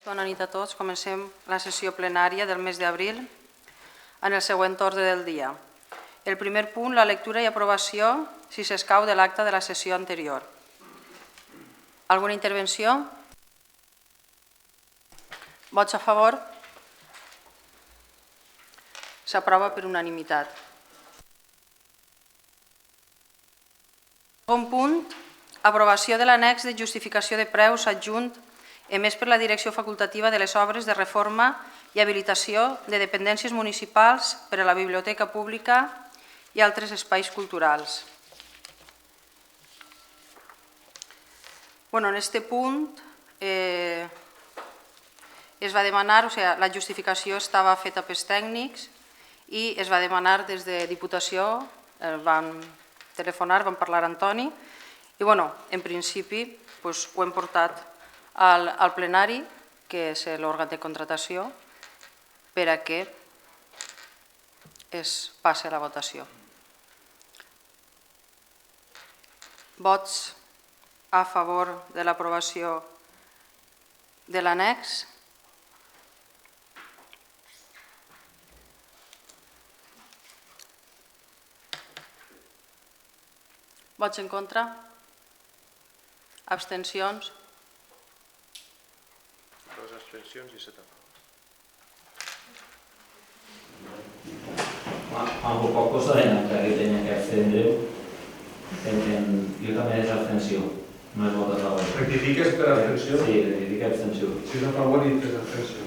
Bona nit a tots. Comencem la sessió plenària del mes d'abril en el següent ordre del dia. El primer punt, la lectura i aprovació, si s'escau, de l'acta de la sessió anterior. Alguna intervenció? Vots a favor? S'aprova per unanimitat. Segon punt, aprovació de l'annex de justificació de preus adjunt emès per la Direcció Facultativa de les Obres de Reforma i Habilitació de Dependències Municipals per a la Biblioteca Pública i altres espais culturals. En aquest punt es va demanar, la justificació estava feta pels tècnics i es va demanar des de Diputació, van telefonar, van parlar amb Antoni i en principi ho hem portat al plenari, que és l'òrgan de contratació, per a que es passi a la votació. Vots a favor de l'aprovació de l'annex? Vots en contra? Abstencions? Dos abstencions i 7 a favor. Algo poc cosa de que tenía que abstendre. Jo també és abstenció, no és vot a favor. Rectifiques per abstenció? Sí, rectifica abstenció. Si és a favor i per abstenció.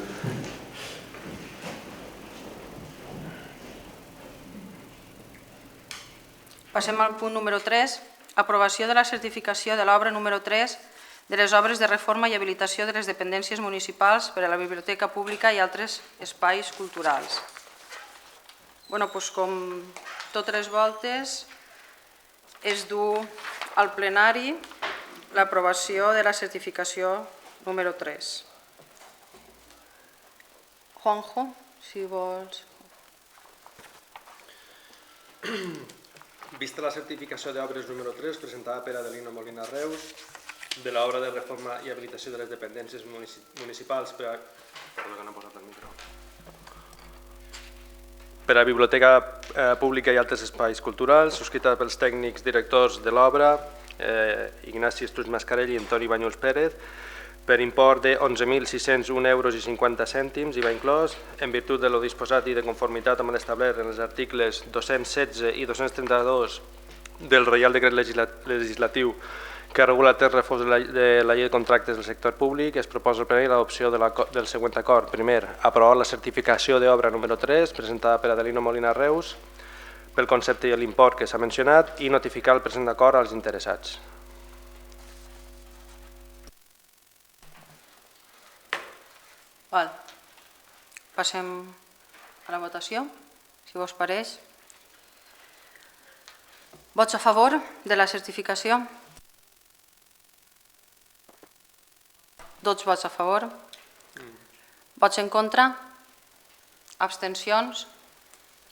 Passem al punt número 3, aprovació de la certificació de l'obra número 3 de les obres de reforma i habilitació de les dependències municipals per a la Biblioteca Pública i altres espais culturals. Com totes les voltes, es du al plenari l'aprovació de la certificació número 3. Juanjo, si vols. Vista la certificació d'obres número 3 presentada per Adelino Molina Reus de l'obra de reforma i habilitació de les dependències municipals per a Biblioteca Pública i altres espais culturals, subscrita pels tècnics directors de l'obra, Ignasi Estruç Mascarell i Antoni Banyuls Pérez, per import de 11.601,50 €, IVA inclòs, en virtut de lo disposat i de conformitat amb l'establert en els articles 216 i 232 del Reial Decret Legislatiu que regula el reforç de la llei de contractes del sector públic, es proposa al plenari l'adopció del següent acord. Primer, aprovar la certificació d'obra número 3, presentada per Adelino Molina Reus, pel concepte i l'import que s'ha mencionat, i notificar el present acord als interessats. Passem a la votació, si vos pareix. Vots a favor de la certificació? 2 vots a favor. Vots en contra? Abstencions?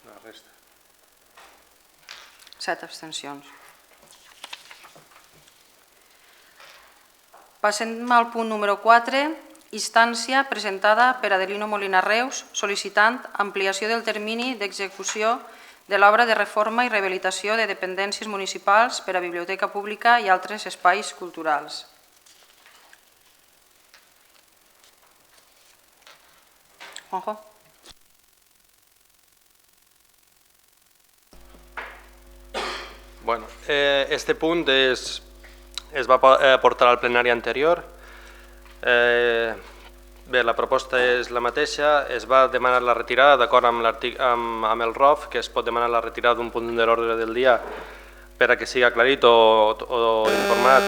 La resta. 7 abstencions. Passem al punt número 4, instància presentada per Adelino Molina Reus sol·licitant ampliació del termini d'execució de l'obra de reforma i rehabilitació de dependències municipals per a Biblioteca Pública i altres espais culturals. Juanjo. Este punt es va portar al plenari anterior. Bé, la proposta és la mateixa. Es va demanar la retirada d'acord amb el ROF, que es pot demanar la retirada d'un punt de l'ordre del dia per a que sigui aclarit o informat.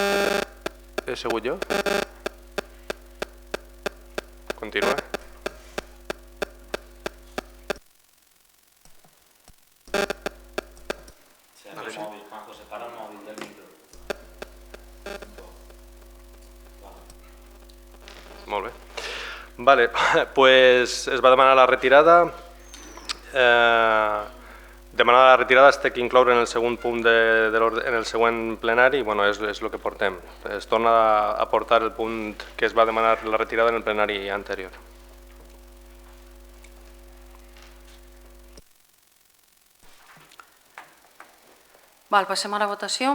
He sigut jo? Continua. Molt bé. Doncs es va demanar la retirada Demanar la retirada es té que incloure en el segon punt en el següent plenari, és el que portem. Es torna a portar el punt que es va demanar la retirada en el plenari anterior. Passem a la votació.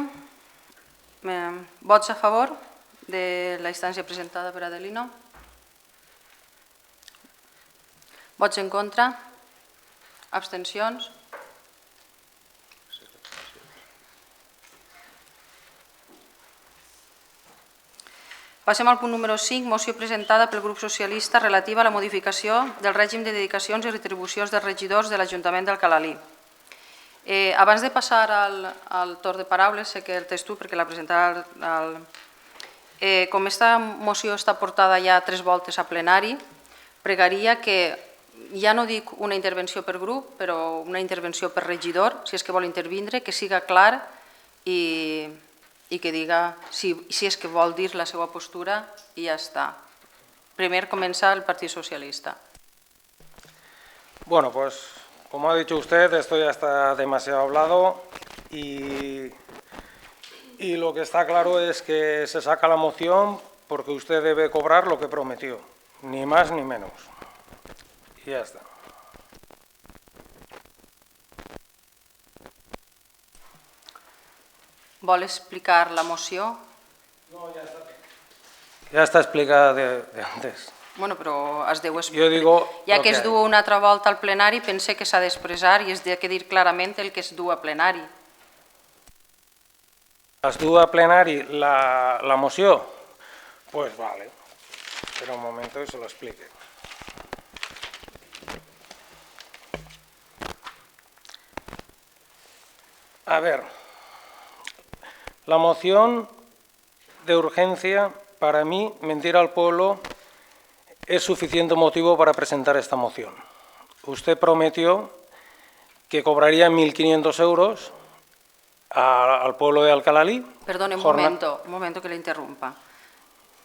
Vots a favor de la instància presentada per Adelino? Vots en contra? Abstencions? Passem al punt número 5, moció presentada pel grup socialista relativa a la modificació del règim de dedicacions i retribucions dels regidors de l'Ajuntament d'Alcalalí. Abans de passar al torn de paraules, sé que el tens tu perquè la presentarà com aquesta moció està portada ja 3 voltes a plenari, pregaria que, ja no dic una intervenció per grup, però una intervenció per regidor, si és que vol intervindre, que siga clar i que diga si és que vol dir la seva postura i ja està. Primer comença el Partit Socialista. Bueno, pues como ha dicho usted, esto ya está demasiado hablado y lo que está claro es que se saca la moción porque usted debe cobrar lo que prometió, ni más ni menos. Y ya está. Vol explicar la moció? No, ya está. Ya está explicada de antes. Bueno, però es deu explicar. Jo digo ja que es du una altra volta al plenari, pense que s'ha d'expressar i es ha de dir clarament el que es du a plenari. ¿Es du a plenari la moció? Pues vale. Espera un momento y se lo explique. A ver, la moción de urgencia, para mí, mentir al pueblo, es suficiente motivo para presentar esta moción. Usted prometió que cobraría 1.500 euros al pueblo de Alcalalí. Perdone, un momento que le interrumpa.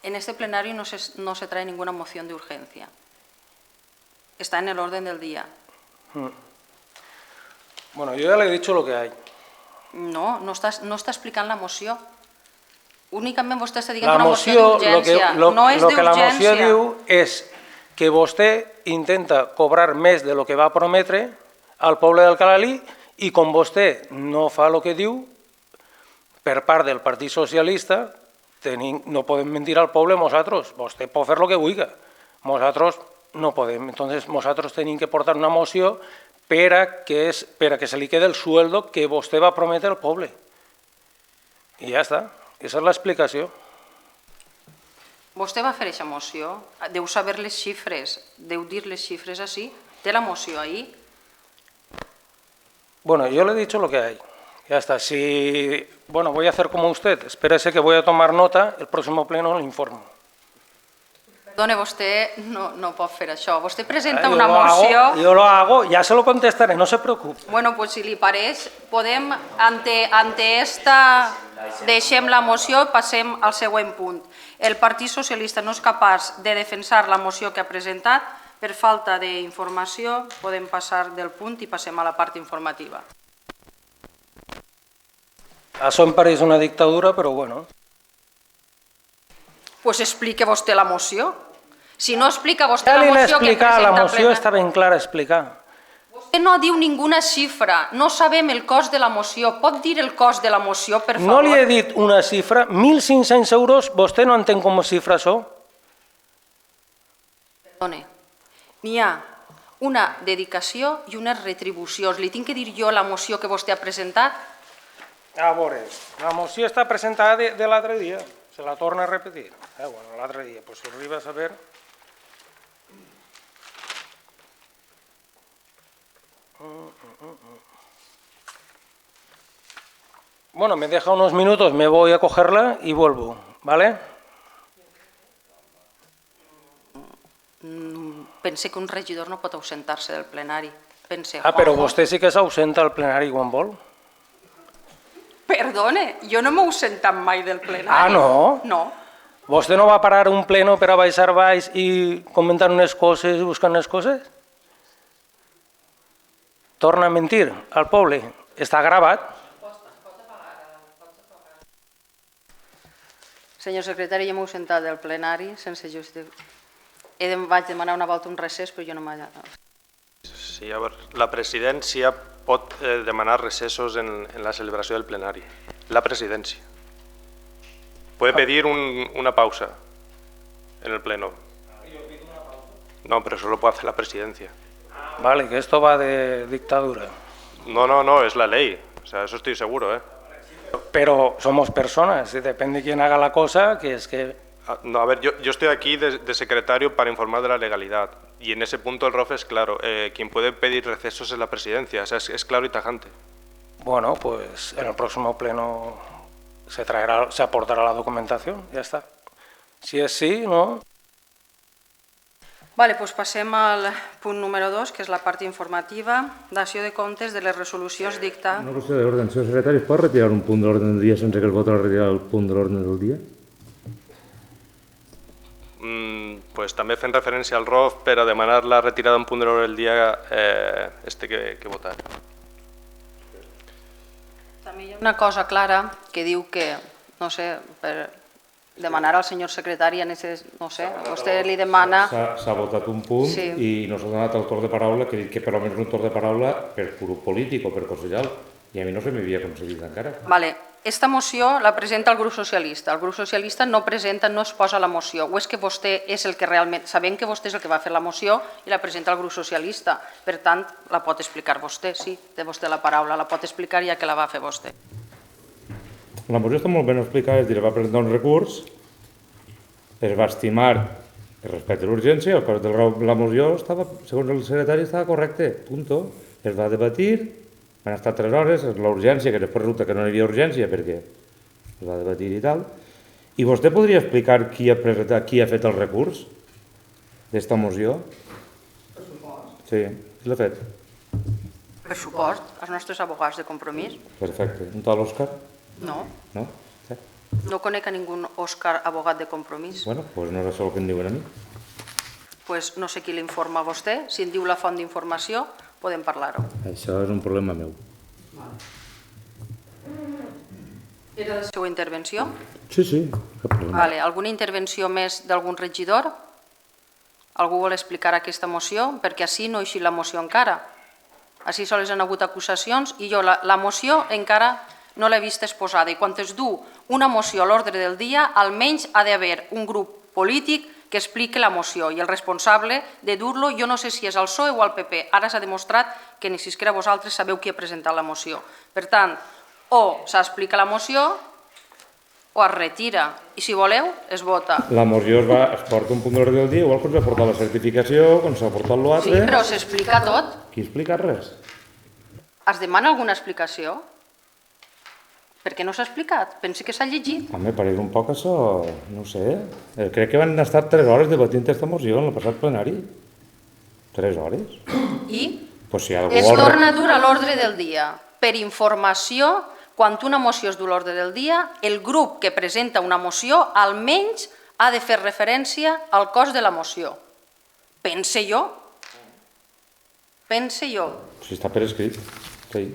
En este plenario no se trae ninguna moción de urgencia. Está en el orden del día. Bueno, yo ya le he dicho lo que hay. No està explicant la moció. Únicament vostè està dient una moció d'urgència. No és d'urgència. Lo que la moció diu és que vostè intenta cobrar més de lo que va prometre al poble d'Alcalalí i com vostè no fa el que diu, per part del Partit Socialista, no podem mentir al poble nosaltres. Vostè pot fer el que vulgui. Nosaltres no podem. Entonces, nosaltres tenim que portar una moció per a que se li quede el sueldo que vostè va prometre al poble. I ja està. Aquesta és l'explicació. Vostè va fer aquesta moció, deu saber les xifres, deu dir les xifres així, té la moció ahí. Bueno, yo le he dicho lo que hay. Ya está. Si, bueno, voy a hacer como usted. Espérese que voy a tomar nota. El próximo pleno le informo. Perdone, vostè no pot fer això. Vostè presenta una moció... Yo lo hago, ya se lo contestaré, no se preocupe. Bueno, pues si li pareix, podem, ante esta, deixem la moció i passem al següent punt. El Partit Socialista no és capaç de defensar la moció que ha presentat. Per falta d'informació podem passar del punt i passem a la part informativa. Això em pareix una dictadura, però bueno. Pues explique vostè la moció. Si no explica vostè Ja la li l'he moció que explicat, presenta la moció plena. està ben clara a explicar. Vostè no diu ninguna xifra, no sabem el cost de la moció. Pot dir el cost de la moció, per favor? No li he dit una xifra, 1.500 euros, vostè no entén com a xifra això? Perdone, n'hi ha una dedicació i unes retribucions. Li tinc que dir jo la moció que vostè ha presentat? A veure, la moció està presentada de l'altre dia, se la torna a repetir. Bueno, l'altre dia, pues si arriba a saber... Bueno, me deja unos minutos, me voy a cogerla y vuelvo, ¿vale? Pense que un regidor no pot ausentar-se del plenari. Però vostè sí que s'ausenta al plenari quan vol. Perdone, jo no m'he ausentat mai del plenari. Ah, no? No. Vostè no va parar un pleno per a baixar baix i comentar unes coses i buscar unes coses? torna a mentir al poble. Està gravat. Senyor secretari, jo m'he sentat del plenari sense justificar. Vaig demanar una volta un recés, però jo no m'ha... Sí, a veure, la presidència pot demanar recessos en la celebració del plenari. La presidència. Puede pedir una pausa en el pleno. No, pero eso lo puede hacer la presidencia. Vale, que esto va de dictadura. No, es la ley. O sea, eso estoy seguro, ¿eh? Pero somos personas, y depende de quién haga la cosa, que es que... No, a ver, yo estoy aquí de secretario para informar de la legalidad. Y en ese punto el ROF es claro. Quien puede pedir recesos es la presidencia. O sea, es claro y tajante. Bueno, pues en el próximo pleno se aportará la documentación, ya está. Si es sí, no... Vale, doncs passem al punt número 2, que és la part informativa, dació de comptes de les resolucions dictades. Una qüestió d'ordre, senyor secretari, es pot retirar un punt de l'ordre del dia sense que el vot retirar el punt de l'ordre del dia? Pues també fent referència al ROF per a demanar la retirada d'un punt de l'ordre del dia que votar. També hi ha una cosa clara que diu que, no sé, per demanar al senyor secretari, no sé, vostè li demana... S'ha votat un punt Sí. I no s'ha donat el torn de paraula, que dic que per almenys un torn de paraula per grup polític o per consellal, i a mi no se m'havia concedit encara. Vale, esta moció la presenta el grup socialista. El grup socialista no presenta, no es posa la moció. O és que vostè és el que realment... Sabem que vostè és el que va fer la moció i la presenta el grup socialista. Per tant, la pot explicar vostè, sí, té vostè la paraula, la pot explicar ja que la va fer vostè. La moció està molt ben explicada, és a dir, va presentar un recurs, es va estimar respecte a l'urgència, el cos de la moció, segons el secretari, estava correcte, punto. Es va debatir, van estar 3 hores, l'urgència, que després resulta que no hi havia urgència perquè es va debatir i tal. I vostè podria explicar qui ha fet el recurs d'esta moció? Per suport. Sí, qui l'ha fet? Per suport, els nostres abogats de compromís. Perfecte. Un tal Òscar? No, No? Sí. no conec a ningú Òscar abogat de compromís. Bueno, doncs no és això el que em diuen a mi. Pues no sé qui l'informa a vostè, si en diu la font d'informació, podem parlar-ho. Això és un problema meu. Era la seva intervenció? Sí, cap problema. Vale. Alguna intervenció més d'algun regidor? Algú vol explicar aquesta moció? Perquè així no ha eixit la moció encara. Així sols han hagut acusacions i jo la moció encara no l'he vist exposada. I quan es du una moció a l'ordre del dia, almenys ha d'haver un grup polític que expliqui la moció i el responsable de dur-lo, jo no sé si és el PSOE o el PP. Ara s'ha demostrat que ni siquiera vosaltres sabeu qui ha presentat la moció. Per tant, o s'explica la moció o es retira. I si voleu, es vota. La moció es porta un punt d'ordre del dia, igual quan s'ha portat la certificació, quan s'ha portat Sí, l'altre... però s'explica tot. Qui explica res? Es demana alguna explicació? Per què no s'ha explicat? Pensi que s'ha llegit. A mi pareix un poc això, no sé. Crec que van estar 3 hores debatint aquesta moció en el passat plenari. 3 hores. I Pues si algú es vol... torna a dur a l'ordre del dia. Per informació, quan una moció es du a l'ordre del dia, el grup que presenta una moció almenys ha de fer referència al cos de la moció. Pense jo. Pense jo. Si està per escrit. Sí.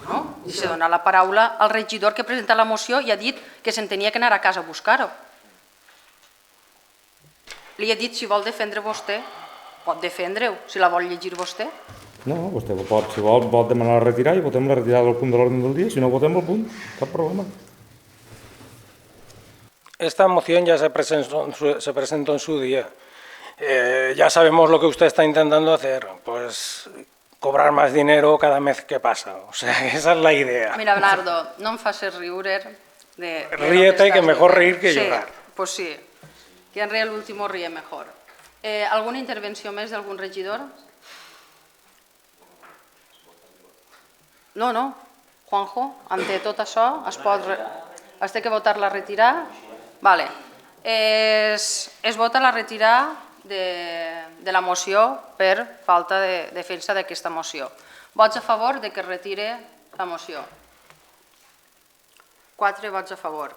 No? I se dona la paraula al regidor que presenta la moció i ha dit que se'n tenia que anar a casa a buscar-ho. Li he dit si vol defendre vostè, pot defendre-ho, si la vol llegir vostè. No, vostè pot, si vol, pot demanar la retirada i votem la retirada del punt de l'ordre del dia. Si no, votem el punt. Cap problema. Esta moción ya se presentó en su día. Ya sabemos lo que usted está intentando hacer, pues cobrar más dinero cada mes que pasa. O sea, esa es la idea. Mira, Bernardo, no em facis riure de Ríete, que mejor reír que llorar. Sí, pues sí. Quien ríe el último ríe mejor. ¿Alguna intervenció més d'algun regidor? No. Juanjo, ante tot això, es té que votar la retirar? Vale. Es vota la retirar de la moció per falta de defensa d'aquesta moció. Vots a favor de que es retire la moció? 4 vots a favor.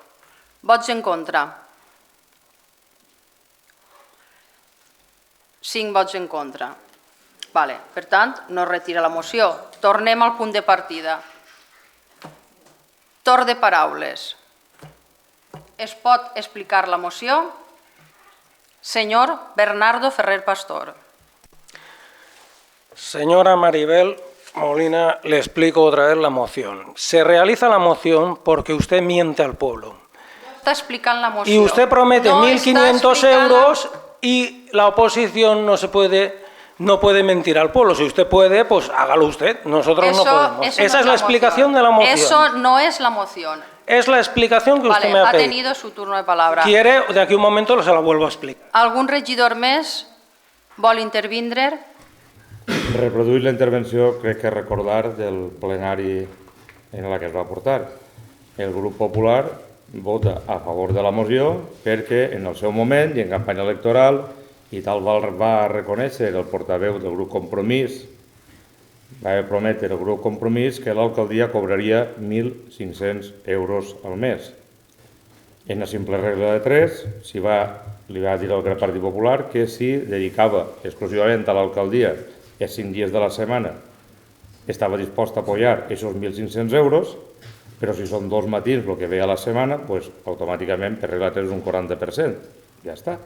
Vots en contra? 5 vots en contra. Vale. Per tant, no retira la moció. Tornem al punt de partida. Torn de paraules. Es pot explicar la moció? Señor Bernardo Ferrer Pastor. Señora Maribel Molina, le explico otra vez la moción. Se realiza la moción porque usted miente al pueblo. Está explicant la moció. Y usted promete No 1.500 està explicant euros y la oposición no puede mentir al pueblo. Si usted puede, pues hágalo usted. Nosotros no podemos. Eso Esa no es la explicación de la moción. Eso no es la moción. Es la explicación que usted Vale, me ha ha pedido. tenido su turno de palabra. Quiere, de aquí a un momento se la vuelvo a explicar. Algun regidor més vol intervindre? Reproduir la intervenció, crec que recordar, del plenari en la que es va portar. El grup popular vota a favor de la moció perquè en el seu moment i en campanya electoral, i tal va reconèixer el portaveu del grup Compromís, va prometre el grup Compromís que l'alcaldia cobraria 1.500 euros al mes. En la simple regla de 3, li va dir al Partit Popular que si dedicava exclusivament a l'alcaldia els 5 dies de la setmana estava dispost a apoyar aquests 1.500 euros, però si són 2 matins el que ve a la setmana, pues, automàticament per regla 3 és un 40%. Ja està.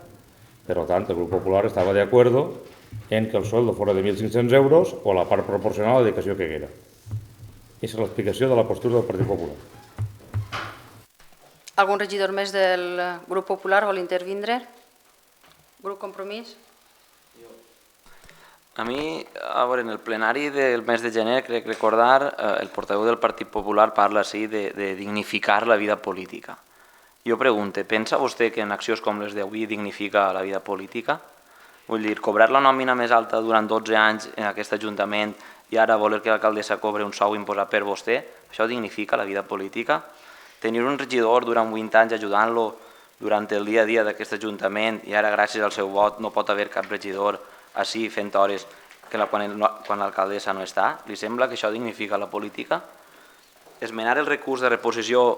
Per tant, el grup popular estava d'acord en que el sueldo fora de 1.500 euros o la part proporcional a la dedicació que haguera. Aquesta és l'explicació de la postura del Partit Popular. Algun regidor més del grup popular vol intervindre? Grup Compromís? A mi, a veure, en el plenari del mes de gener, crec recordar, el portaveu del Partit Popular parla així de dignificar la vida política. Jo pregunto, pensa vostè que en accions com les d'avui dignifica la vida política? Vull dir, cobrar la nòmina més alta durant 12 anys en aquest Ajuntament i ara voler que l'alcaldessa cobre un sou imposat per vostè, això dignifica la vida política? Tenir un regidor durant 20 anys ajudant-lo durant el dia a dia d'aquest Ajuntament i ara gràcies al seu vot no pot haver cap regidor així fent hores quan l'alcaldessa no està? Li sembla que això dignifica la política? Esmenar el recurs de reposició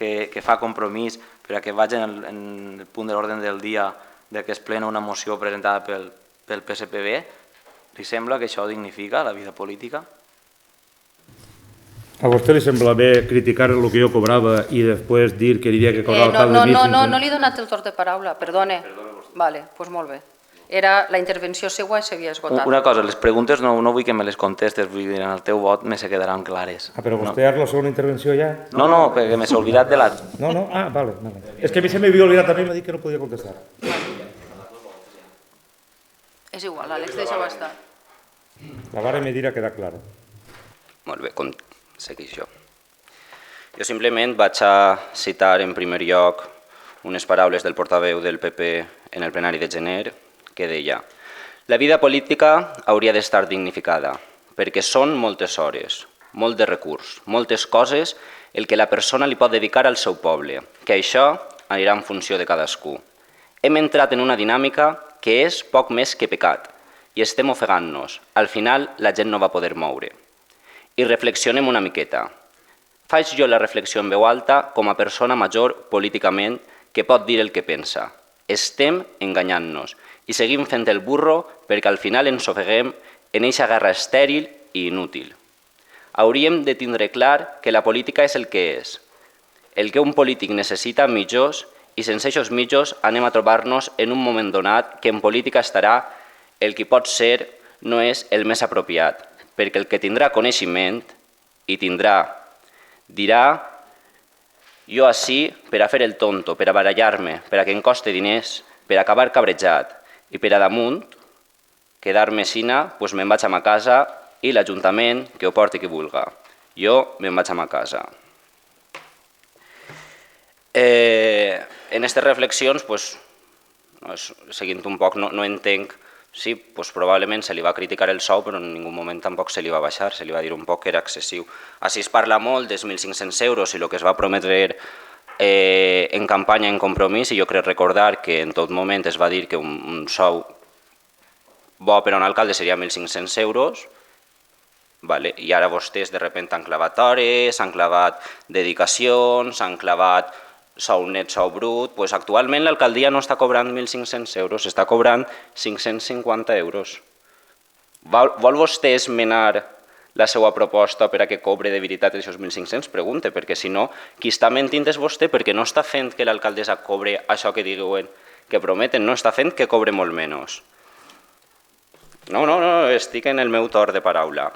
que fa Compromís per a que vagi en el punt de l'ordre del dia que es plena una moció presentada pel PSPB, li sembla que això dignifica la vida política? A vostè li sembla bé criticar el que jo cobrava i després dir que diria que cobrava l'alcalde 1.500? No li he donat el torn de paraula, perdone. Vale, doncs molt bé. Era la intervenció seva i s'havia esgotat. Una cosa, les preguntes no vull que me les contestes, vull dir, en el teu vot me se quedaran clares. Ah, però vostè és la segona intervenció ja? No, perquè me s'ha oblidat de la... No, vale. És que a mi se m'havia oblidat també i m'ha dit que no podia contestar. És igual, Àlex, deixa-ho estar. La vara me dirà quedar clara. Molt bé, com segueix jo. Jo simplement vaig a citar en primer lloc unes paraules del portaveu del PP en el plenari de gener, que deia: la vida política hauria d'estar dignificada, perquè són moltes hores, molt de recurs, moltes coses el que la persona li pot dedicar al seu poble, que això anirà en funció de cadascú. Hem entrat en una dinàmica que és poc més que pecat i estem ofegant-nos. Al final la gent no va poder moure. I reflexionem una miqueta. Faig jo la reflexió en veu alta com a persona major políticament que pot dir el que pensa. Estem enganyant-nos i seguim fent el burro perquè al final ens ofeguem en eixa guerra estèril i inútil. Hauríem de tindre clar que la política és el que és. El que un polític necessita mitjors i sense aquests mitjors anem a trobar-nos en un moment donat que en política estarà el que pot ser no és el més apropiat, perquè el que tindrà coneixement i dirà jo així per a fer el tonto, per a barallar-me, per a que em costi diners, per a acabar cabrejat i per a damunt quedar-me sina, doncs me'n vaig a ma casa i l'Ajuntament que ho porti qui vulga. Jo me'n vaig a ma casa. En aquestes reflexions, seguint un poc, no entenc, sí, probablement se li va criticar el sou, però en ningú moment tampoc se li va baixar, se li va dir un poc que era excessiu. Així es parla molt dels 1.500 euros i el que es va prometre en campanya en Compromís, i jo crec recordar que en tot moment es va dir que un sou bo per a un alcalde seria 1.500 euros, i ara vostès de sobte han clavat hores, han clavat dedicacions, han clavat sou net, sou brut. Actualment l'alcaldia no està cobrant 1.500 euros, està cobrant 550 euros. Vol vostè esmenar la seva proposta per a que cobre de veritat els 1.500? Pregunte, perquè si no, qui està mentint és vostè perquè no està fent que l'alcaldessa cobre això que diuen que prometen, no està fent que cobre molt menys. No, estic en el meu torn de paraula.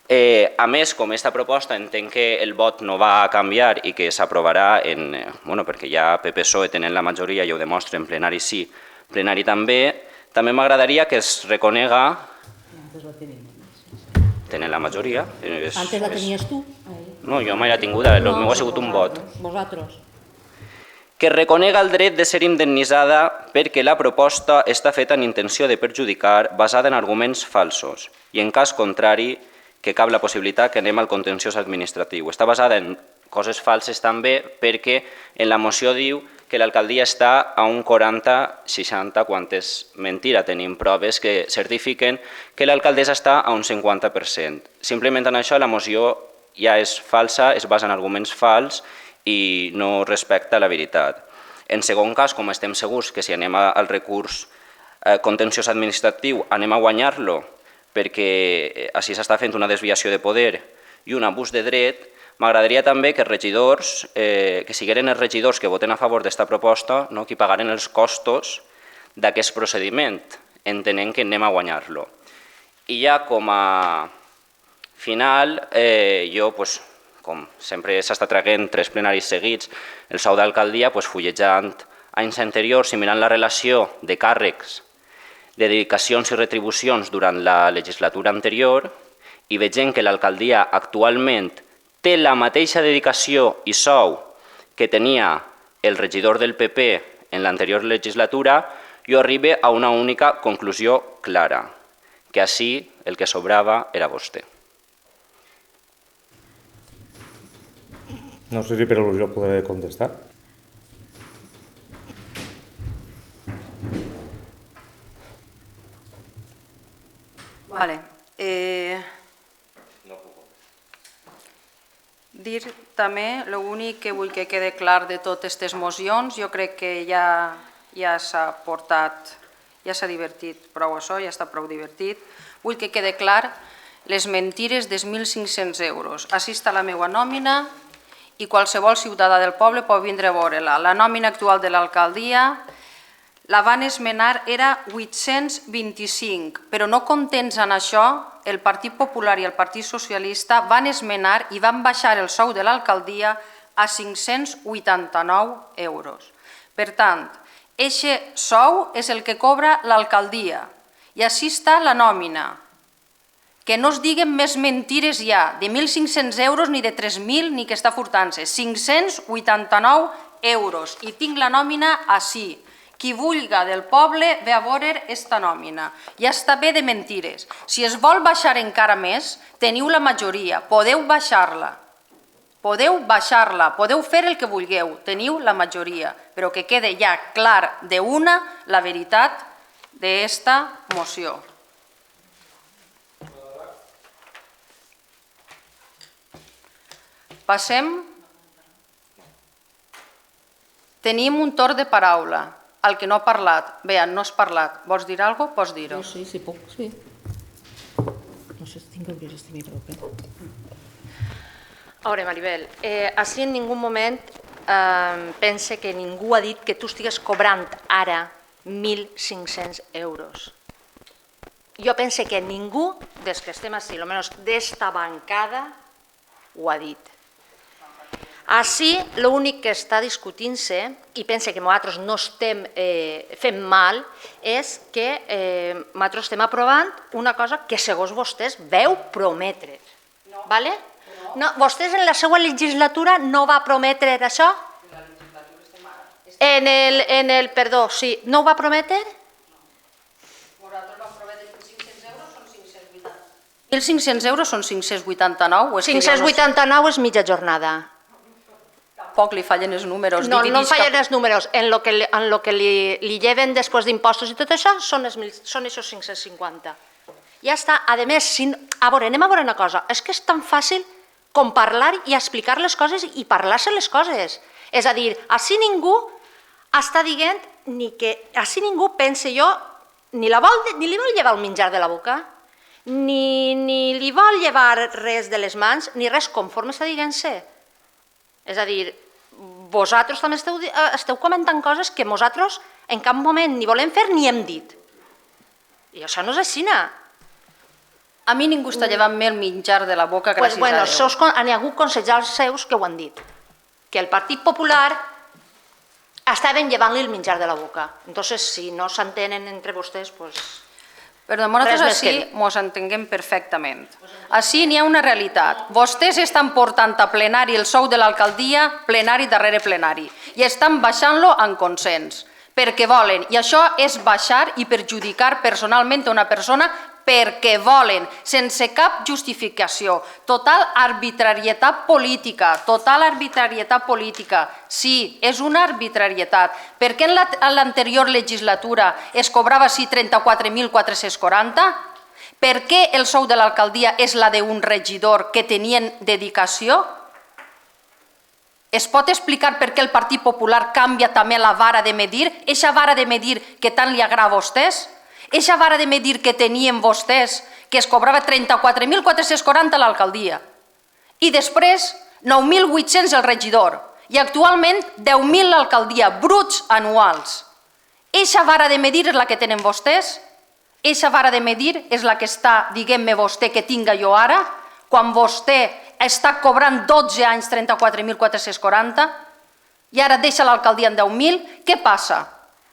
A més, com aquesta proposta entenc que el vot no va a canviar i que s'aprovarà, perquè ja PP-PSOE tenen la majoria i ho demostren, plenari sí, plenari també m'agradaria que es reconega... Antes la tenim. Tenen la majoria. Antes la tenies tu. No, jo mai l'he tinguda, el meu ha sigut un vot. Vosaltres. Que reconega el dret de ser indemnitzada perquè la proposta està feta en intenció de perjudicar basada en arguments falsos i en cas contrari que cap la possibilitat que anem al contenciós administratiu. Està basada en coses falses també perquè en la moció diu que l'alcaldia està a un 40-60, quan és mentira. Tenim proves que certifiquen que l'alcaldessa està a un 50%. Simplement en això la moció ja és falsa, es basa en arguments fals i no respecta la veritat. En segon cas, com estem segurs que si anem al recurs contenciós administratiu anem a guanyar-lo perquè així s'està fent una desviació de poder i un abús de dret, m'agradaria també que regidors, que sigueren els regidors que voten a favor d'esta proposta, qui pagaren els costos d'aquest procediment, entenent que anem a guanyar-lo. I ja com a final, jo, com sempre s'està traient 3 plenaris seguits, el sou d'alcaldia, fullejant anys anteriors i mirant la relació de càrrecs, de dedicacions i retribucions durant la legislatura anterior i veient que l'alcaldia actualment té la mateixa dedicació i sou que tenia el regidor del PP en l'anterior legislatura, jo arribe a una única conclusió clara, que així el que sobrava era vostè. No sé si per al·lusió podré contestar. Vale. Dir també, l'únic que vull que quede clar de totes aquestes mocions, jo crec que ja s'ha portat, ja s'ha divertit prou això, ja està prou divertit. Vull que quede clar les mentires dels 1.500 euros. Així està la meva nòmina i qualsevol ciutadà del poble pot vindre a veure-la. La nòmina actual de l'alcaldia la van esmenar, era 825, però no contents en això, el Partit Popular i el Partit Socialista van esmenar i van baixar el sou de l'alcaldia a 589 euros. Per tant, aquest sou és el que cobra l'alcaldia i així està la nòmina. Que no es diguen més mentires ja, de 1.500 euros ni de 3.000 ni que està furtant-se, 589 euros i tinc la nòmina així. Qui vulga del poble ve a veure aquesta nòmina. Ja està bé de mentires. Si es vol baixar encara més, teniu la majoria, podeu baixar-la. Podeu baixar-la, podeu fer el que vulgueu, teniu la majoria, però que quede ja clar d'una la veritat d'esta moció. Passem. Tenim un torn de paraula. El que no ha parlat, bé, no has parlat. Vols dir alguna cosa? Pots dir-ho. Sí, sí, puc, sí. No sé si tinc que obrir este micrófono. A veure, Maribel, així en ningú moment pense que ningú ha dit que tu estigues cobrant ara 1.500 euros. Jo pense que ningú, des que estem així, almenys d'esta bancada, ho ha dit. Així, l'únic que està discutint-se, i pense que nosaltres no estem fent mal, és que nosaltres estem aprovant una cosa que segons vostès veu prometre. Vostès en la seva legislatura no va prometre això? Perdó, sí, no ho va prometre? Nosaltres vam prometre que 500 euros són 580. 1.500 euros són 589? 589 és mitja jornada. Tampoc li fallen els números. No, no fallen els números. En el que li lleven després d'impostos i tot això són aquests 550. Ja està. A més, anem a veure una cosa. És que és tan fàcil com parlar i explicar les coses i parlar-se les coses. És a dir, així ningú està dient ni que així ningú pense jo ni li vol llevar el menjar de la boca ni li vol llevar res de les mans, ni res conforme està dient-se. És a dir, vosaltres també esteu comentant coses que nosaltres en cap moment ni volem fer ni hem dit. I això no és així. A mi ningú està llevant-me el menjar de la boca, gràcies a Déu. N'hi ha hagut consellers seus que ho han dit, que el Partit Popular estaven llevant-li el menjar de la boca. Entonces, si no s'entenen entre vostès, doncs... Però nosaltres així ens entenguem perfectament. Així n'hi ha una realitat. Vostès estan portant a plenari el sou de l'alcaldia, plenari darrere plenari, i estan baixant-lo en consens, perquè volen. I això és baixar i perjudicar personalment a una persona perquè volen, sense cap justificació. Total arbitrarietat política, total arbitrarietat política. Sí, és una arbitrarietat. Per què en l'anterior legislatura es cobrava així 34.440? Per què el sou de l'alcaldia és la d'un regidor que tenien dedicació? Es pot explicar per què el Partit Popular canvia també la vara de medir? Eixa vara de medir que tant li agrada a vostès? Eixa vara de medir que tenien vostès, que es cobrava 34.440 a l'alcaldia, i després 9.800 el regidor, i actualment 10.000 l'alcaldia, bruts anuals. Eixa vara de medir és la que tenen vostès? Eixa vara de medir és la que està, diguem-me vostè, que tinga jo ara, quan vostè està cobrant 12 anys 34.440 i ara deixa l'alcaldia en 10.000? Què passa?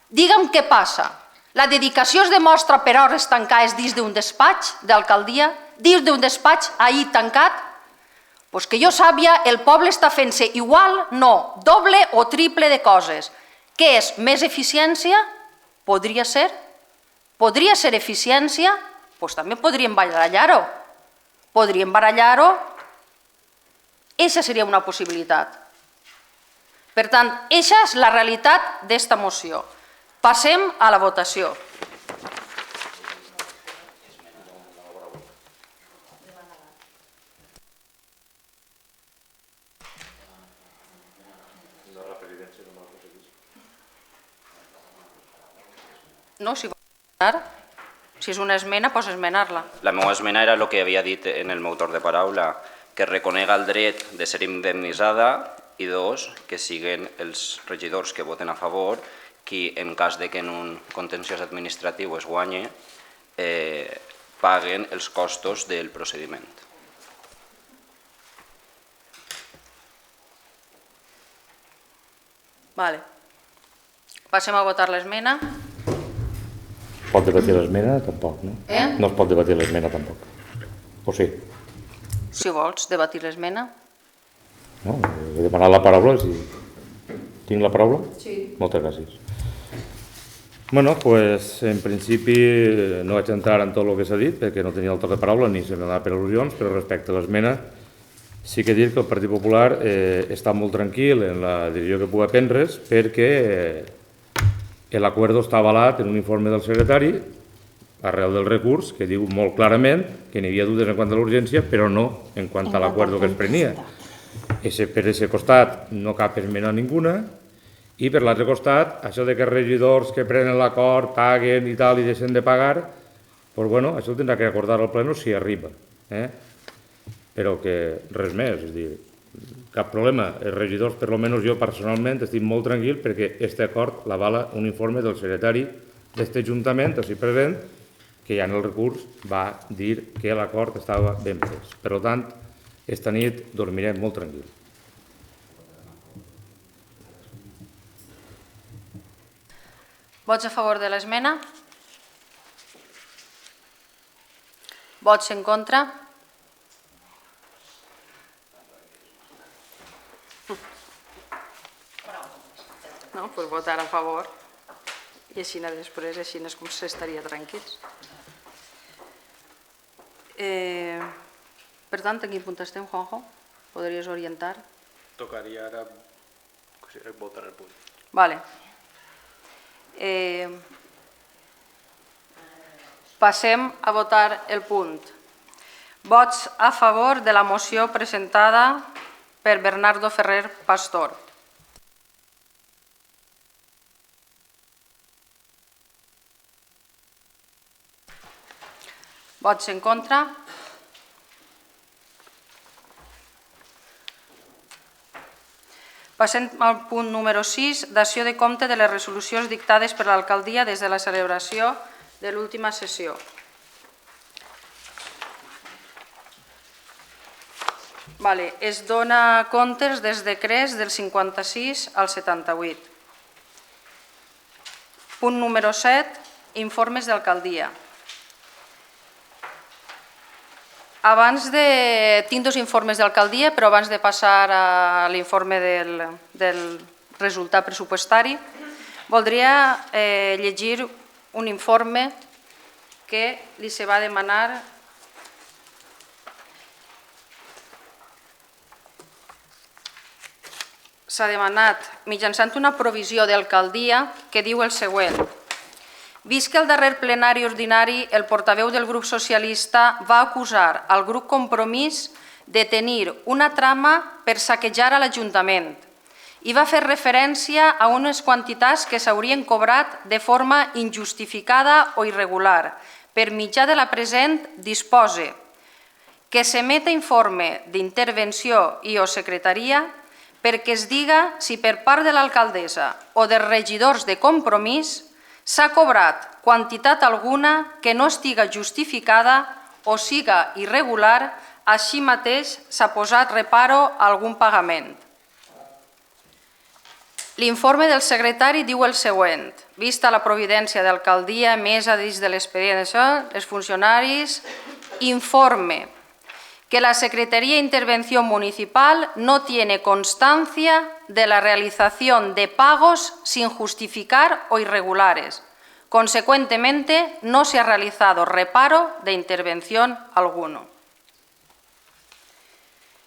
Digue'm què passa. La dedicació es demostra per hores tancades dins d'un despatx d'alcaldia, dins d'un despatx ahir tancat? Doncs que jo sàpia, el poble està fent-se igual, no, doble o triple de coses. Què és? Més eficiència? Podria ser. Podria ser eficiència? Doncs també podríem barallar-ho. Podríem barallar-ho. Eixa seria una possibilitat. Per tant, eixa és la realitat d'esta moció. Passem a la votació. No, si és una esmena, pots esmenar-la. La meva esmena era el que havia dit en el meu torn de paraula, que reconega el dret de ser indemnitzada i dos, que siguin els regidors que voten a favor qui, en cas de que en un contenciós administratiu es guanyi, paguen els costos del procediment. Vale. Passem a votar l'esmena. Pot debatir l'esmena? Tampoc, no? No es pot debatir l'esmena, tampoc. O sí? Si vols debatir l'esmena. No, he demanat la paraula. Tinc la paraula? Sí. Moltes gràcies. Bueno, pues en principi no vaig entrar en tot el que s'ha dit perquè no tenia el torn de paraula ni se m'ha donat per al·lusions, però respecte a l'esmena sí que he dit que el Partit Popular està molt tranquil en la decisió que pugui prendre's perquè l'acord està avalat en un informe del secretari arrel del recurs que diu molt clarament que n'hi havia dubtes en quant a l'urgència però no en quant a l'acord que es prenia. Per aquest costat no cap esmena ninguna. I per l'altre costat, això de que els regidors que prenen l'acord paguen i tal i deixen de pagar, doncs bueno, això ho tindrà que acordar al pleno si arriba. Però que res més, és a dir, cap problema. Els regidors, per almenys jo personalment, estic molt tranquil perquè aquest acord l'avala un informe del secretari d'aquest Ajuntament, així present, que ja en el recurs va dir que l'acord estava ben pres. Per tant, esta nit dormirem molt tranquil. Vots a favor de l'esmena? Vots en contra? No, doncs votar a favor i així després, així és com s'estaria tranquils. Per tant, en quin punt estem, Juanjo? Podries orientar? Tocaria ara votar el punt. Vale. Passem a votar el punt. Vots a favor de la moció presentada per Bernardo Ferrer Pastor. Vots en contra? Passem al punt número 6, dació de compte de les resolucions dictades per l'alcaldia des de la celebració de l'última sessió. Es dona comptes dels decrets del 56 al 78. Punt número 7, informes d'alcaldia. Tinc dos informes d'alcaldia, però abans de passar a l'informe del resultat pressupostari, voldria llegir un informe que li se va demanar s'ha demanat mitjançant una provisió d'alcaldia que diu el següent. Vist que al darrer plenari ordinari el portaveu del grup socialista va acusar al grup Compromís de tenir una trama per saquejar a l'Ajuntament i va fer referència a unes quantitats que s'haurien cobrat de forma injustificada o irregular. Per mitjà de la present dispose que s'emeta informe d'intervenció i o secretaria perquè es diga si per part de l'alcaldessa o dels regidors de Compromís s'ha cobrat quantitat alguna que no estiga justificada o siga irregular, així mateix s'ha posat reparo a algun pagament. L'informe del secretari diu el següent. Vista la providència d'alcaldia, mesa dins de l'expedient, els funcionaris, informe que la Secretaría de Intervención Municipal no tiene constancia de la realización de pagos sin justificar o irregulares. Consecuentemente, no se ha realizado reparo de intervención alguno.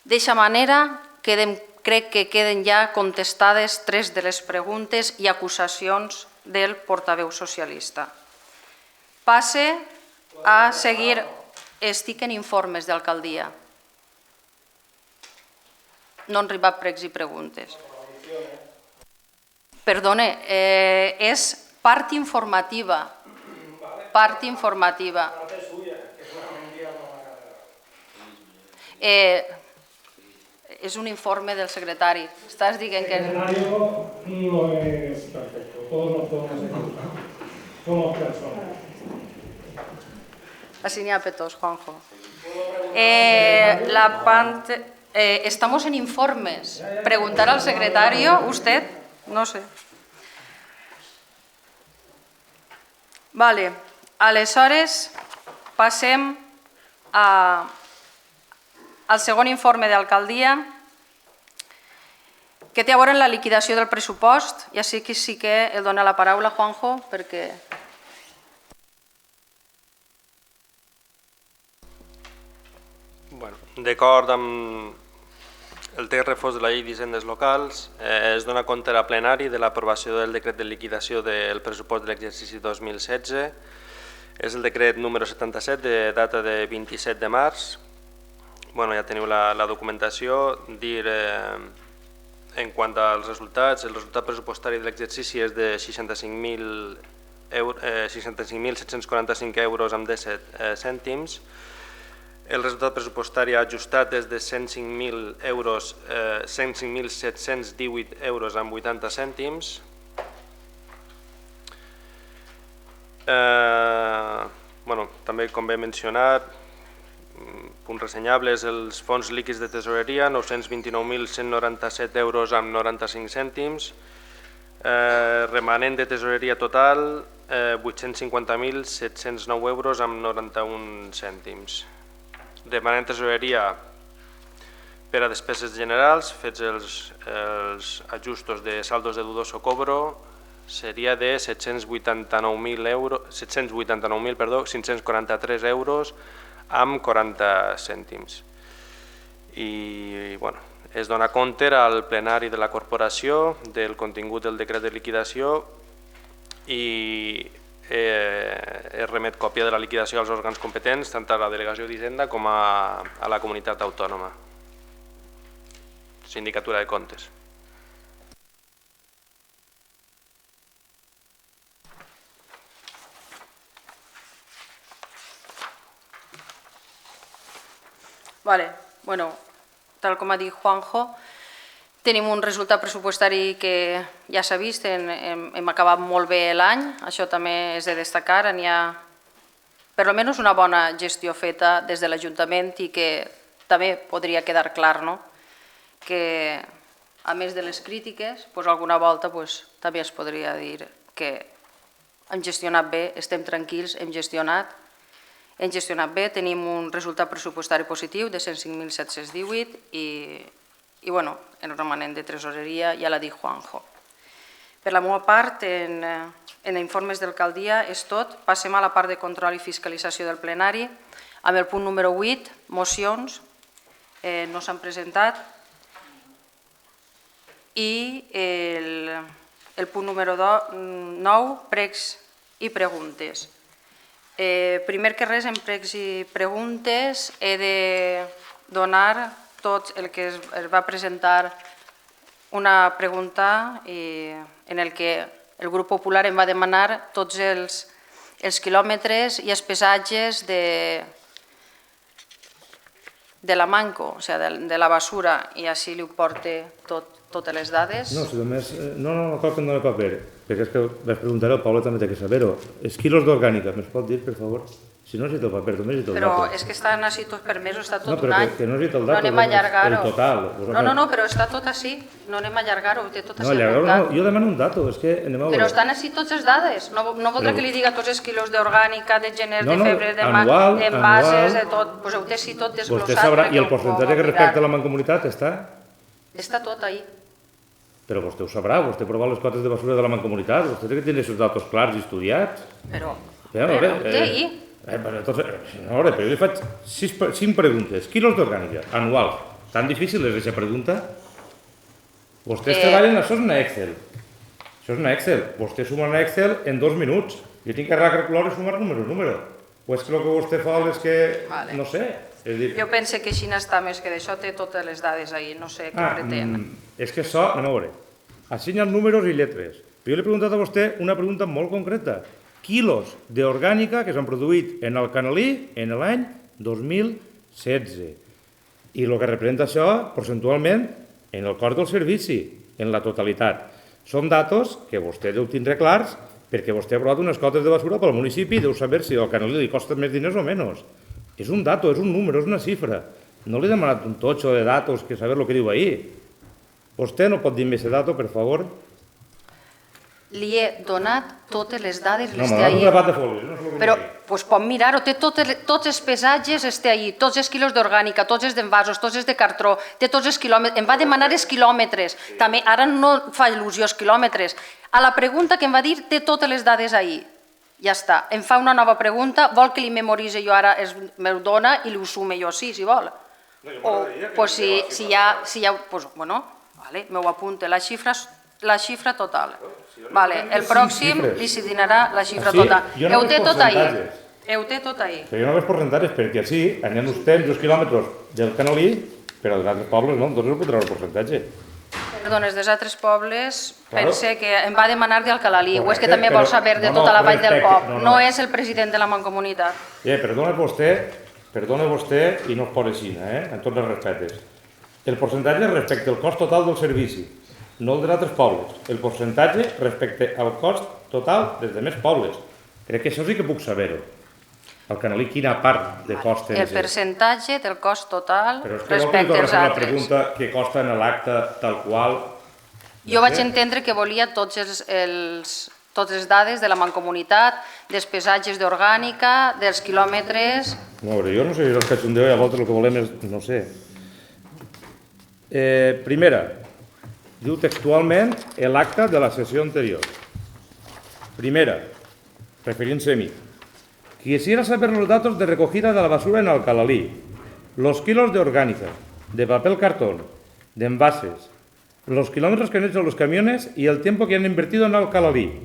D'eixa manera, crec que queden ja contestades 3 de les preguntes i acusacions del portaveu socialista. Passe a seguir... Estic en informes d'alcaldia. No han arribat pregs i preguntes. Perdone, és part informativa. Part informativa. És un informe del secretari. Estàs dient que... El escenario no es perfecto. Todos nos podemos equivocar. Somos personas. Así ni a petos, Juanjo. Estamos en informes. Preguntar al secretario, usted, no sé. Vale, aleshores passem al segon informe d'alcaldia que té a veure amb la liquidació del pressupost. Ja sí que el dona la paraula, Juanjo, perquè... D'acord amb el text refós de la llei d'hisendes locals, es dona compte a la plenari de l'aprovació del decret de liquidació del pressupost de l'exercici 2016. És el decret número 77 de data de 27 de març. Ja teniu la documentació. Dir en quant als resultats, el resultat pressupostari de l'exercici és de 65.745 euros amb 17 cèntims. El resultat pressupostari ajustat és de 105.718 euros amb 80 cèntims. També, com bé mencionat, punts ressenyables, els fons líquids de tesoreria, 929.197 euros amb 95 cèntims. Remanent de tesoreria total, 850.709 euros amb 91 cèntims. Remanent tesoreria per a despeses generals, fets els ajustos de saldos de dudoso cobro, seria de 789.543 euros amb 40 cèntims. I es dona compte al plenari de la corporació del contingut del decret de liquidació i es remet còpia de la liquidació als òrgans competents, tant a la Delegació d'Hisenda com a la comunitat autònoma. Sindicatura de Comptes. Vale. Bueno, tal com ha dit Juanjo, tenim un resultat pressupostari que ja s'ha vist, hem acabat molt bé l'any, això també és de destacar, n'hi ha per almenys una bona gestió feta des de l'Ajuntament i que també podria quedar clar, no? Que a més de les crítiques, alguna volta també es podria dir que hem gestionat bé, estem tranquils, hem gestionat bé, tenim un resultat pressupostari positiu de 105.718 i el romanent de tresoreria ja l'ha dit Juanjo. Per la meva part, en informes d'alcaldia és tot. Passem a la part de control i fiscalització del plenari. Amb el punt número 8, mocions, no s'han presentat. I el punt número 9, pregs i preguntes. Primer que res, en pregs i preguntes, he de donar tot el que es va presentar una pregunta en el que el grup popular em va demanar tots els quilòmetres i els pesatges de la manco, o sigui, de la basura, i així li porta totes les dades. No, si només... No cal que em doni paper, perquè és que vaig preguntar al Pablo, també té que saber-ho. Els quilos d'orgànica, me'ls pot dir, per favor? Si no necessito paper, només necessito el dato. Però és que estan així tots permesos, està tot un any. No, però que no necessito el dato, no anem a allargar-ho. el total. No, però està tot així, no anem a allargar-ho, té tot així. No, allargar-ho no, jo demano un dato, és que anem a veure. Però estan així tots les dades, no voldrà que li diga tots els quilos d'orgànica, de gener, de febrer, d'envases, de tot, doncs ho té així tot desglossat. Vostè sabrà, i el percentatge que respecte a la mancomunitat està? Està tot ahí. Però vostè ho sabrà, vostè prova les cotes de basura de la mancomunitat, vostè té que tenir els datos clars i estudiats. Però ho té ahí. Però jo li faig 5 preguntes. Quilos d'orgànica, anuals. Tan difícil és aquesta pregunta? Vostès treballen, això és una Excel. Això és una Excel. Vostè suma una Excel en 2 minuts. Jo tinc que calcular i sumar número. O és que el que vostè fa és que, no sé... Jo penso que així n'està més que d'això, té totes les dades ahí, no sé què pretén. És que això, anem a veure, així hi ha números i lletres. Però jo li he preguntat a vostè una pregunta molt concreta. Quilos d'orgànica que s'han produït en el Canalí en l'any 2016. I el que representa això, percentualment, en el cost del servici, en la totalitat. Són datos que vostè deu tindre clars perquè vostè ha aprovat unes cotes de basura pel municipi i deu saber si al Canalí li costa més diners o menys. És un dato, és un número, és una xifra. No li he demanat un totxo de datos que saber el que diu ahí. Vostè no pot dir-me aquest dato, per favor? Li he donat totes les dades, les té ahí. No, m'ha donat un grapat de folies. Però pot mirar-ho, té tots els pesatges, els té ahí, tots els quilos d'orgànica, tots els d'envasos, tots els de cartró, té tots els quilòmetres, em va demanar els quilòmetres, també ara no fa il·lusió els quilòmetres. A la pregunta que em va dir, té totes les dades ahí. Ja està, em fa una nova pregunta, vol que li memoritzi jo ara, me'l dona i li ho sume jo així, si vol. O si ja, bueno, m'ho apunta, la xifra total. El pròxim li s'assignarà la xifra total. Ho té tot ahí. Ho té tot ahí. Però jo no veig percentatges, perquè així anem vostè amb 2 quilòmetres del Canalí, però als altres pobles no, entonces no podrà el percentatge. Perdona, dels altres pobles, pense que em va demanar d'Alcalalí, o és que també vol saber de tota la vall del Pop. No és el president de la Mancomunitat. Perdona vostè i no es pot així, en tots els respectes. El percentatge respecte al cost total del servici, no el dels altres pobles. El percentatge respecte al cost total dels altres pobles. Crec que això sí que puc saber-ho. Al Canalí, quina part de cost té? El percentatge del cost total respecte als altres. Però és que vol que la pregunta que costa en l'acte tal qual... Jo vaig entendre que volia totes les dades de la Mancomunitat, dels pesatges d'orgànica, dels quilòmetres... No, però jo no sé si els cachondeu i a voltes el que volem és... no sé. Primera, diu textualment l'acte de la sessió anterior. Primera, referint-se a mi. Quisiera saber los datos de recogida de la basura en Alcalalí, los kilos de orgánica, de papel cartón, de envases, los kilómetros que han hecho los camiones y el tiempo que han invertido en Alcalalí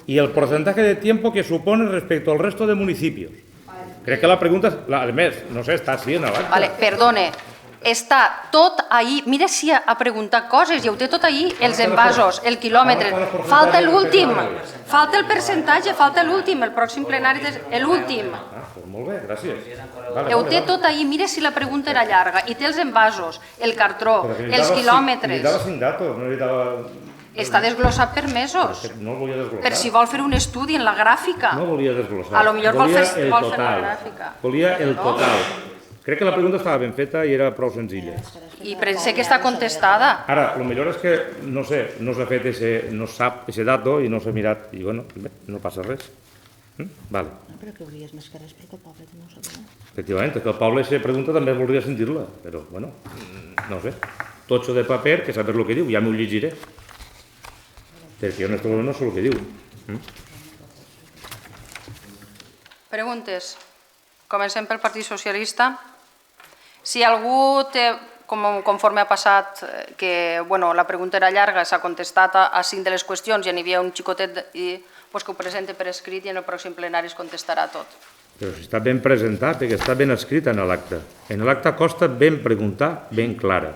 y el porcentaje de tiempo que supone respecto al resto de municipios. Crec que la pregunta, al més, no sé, està així en l'acte. Perdone, Està tot ahí. Mira si ha preguntat coses, ja ho té tot ahí, els envasos, el quilòmetre. Falta l'últim, falta el percentatge, falta l'últim, el pròxim plenari, l'últim. Molt bé, gràcies. Ho té tot ahí, mira si la pregunta era llarga. I té els envasos, el cartró, els quilòmetres. Li dava 5 datos, no li dava... Està desglossat per mesos. No el volia desglossar. Per si vol fer un estudi en la gràfica. No volia desglossar. A lo millor vol fer la total. gràfica. Volia el total. Crec que la pregunta estava ben feta i era prou senzilla. I pense que està contestada. Ara, el millor és que, no sé, no s'ha fet no sap ese dato i no s'ha mirat i, bueno, no passa res. Vale. No, però que hauries més que res perquè el poble també ho sabia. Efectivament, que el poble se pregunta també voldria sentir-la, però, bueno, no sé. Totxo de paper, que saber el que diu, ja m'ho llegiré. Perquè jo no sé el que diu. Preguntes. Comencem pel Partit Socialista. Si algú té, conforme ha passat, que la pregunta era llarga, s'ha contestat a 5 de les qüestions i n'hi havia un xicotet que ho presenta per escrit i en el pròxim plenari es contestarà tot. Però si està ben presentat, perquè està ben escrit en l'acte. En l'acte costa ben preguntar, ben clara.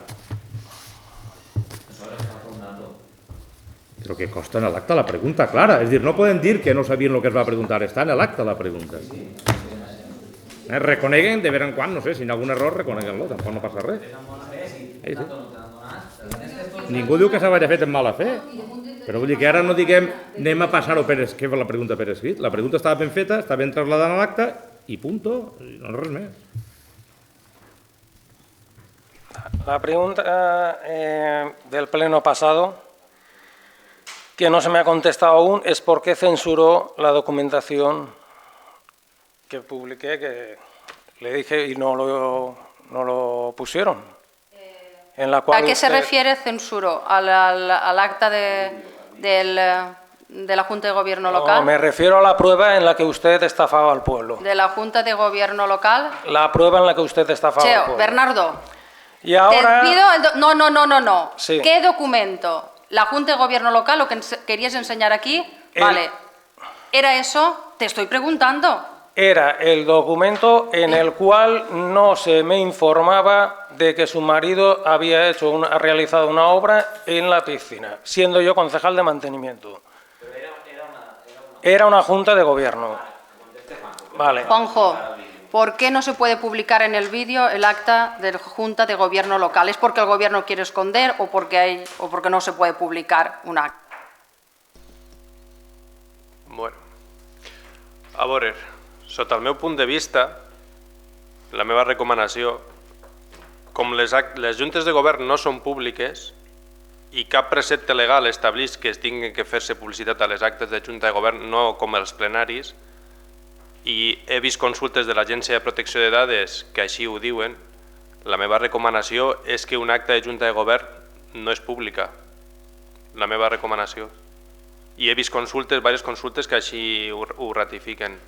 Però que costa en l'acte la pregunta clara. És dir, no podem dir que no sabien el que es va preguntar, està en l'acte la pregunta. Reconeguen de vez en quan, no sé, si hi ha algun error, reconeguem-lo, tampoc no passa res. Ningú diu que s'hagi fet en mala fe, però vull dir que ara no diguem anem a passar-ho per escrit, la pregunta per escrit. La pregunta estava ben feta, està ben trasladada a l'acte i punto, no res més. La pregunta del pleno pasado, que no se me ha contestado aún, es por qué censuró la documentación que publiqué, que le dije y no lo pusieron. En la cual ¿A qué se refiere censuro? ¿Al acta de la Junta de Gobierno local? No, me refiero a la prueba en la que usted estafaba al pueblo. ¿De la Junta de Gobierno local? La prueba en la que usted estafaba al pueblo. Bernardo, y ahora... te pido... No. Sí. ¿Qué documento? ¿La Junta de Gobierno local, lo que querías enseñar aquí? Vale. ¿Era eso? Te estoy preguntando. Era el documento en el cual no se me informaba de que su marido había realizado una obra en la piscina, siendo yo concejal de mantenimiento. Era una junta de gobierno. Vale. Juanjo, ¿por qué no se puede publicar en el vídeo el acta de la Junta de Gobierno local? ¿Es porque el gobierno quiere esconder o porque no se puede publicar un acta? Bueno, a veure, sota el meu punt de vista, la meva recomanació, com les juntes de govern no són públiques i cap precepte legal estableix que es tingui que fer-se publicitat a les actes de junta de govern, no com els plenaris, i he vist consultes de l'Agència de Protecció de Dades que així ho diuen, la meva recomanació és que un acte de junta de govern no és pública, la meva recomanació. I he vist diverses consultes que així ho ratifiquen.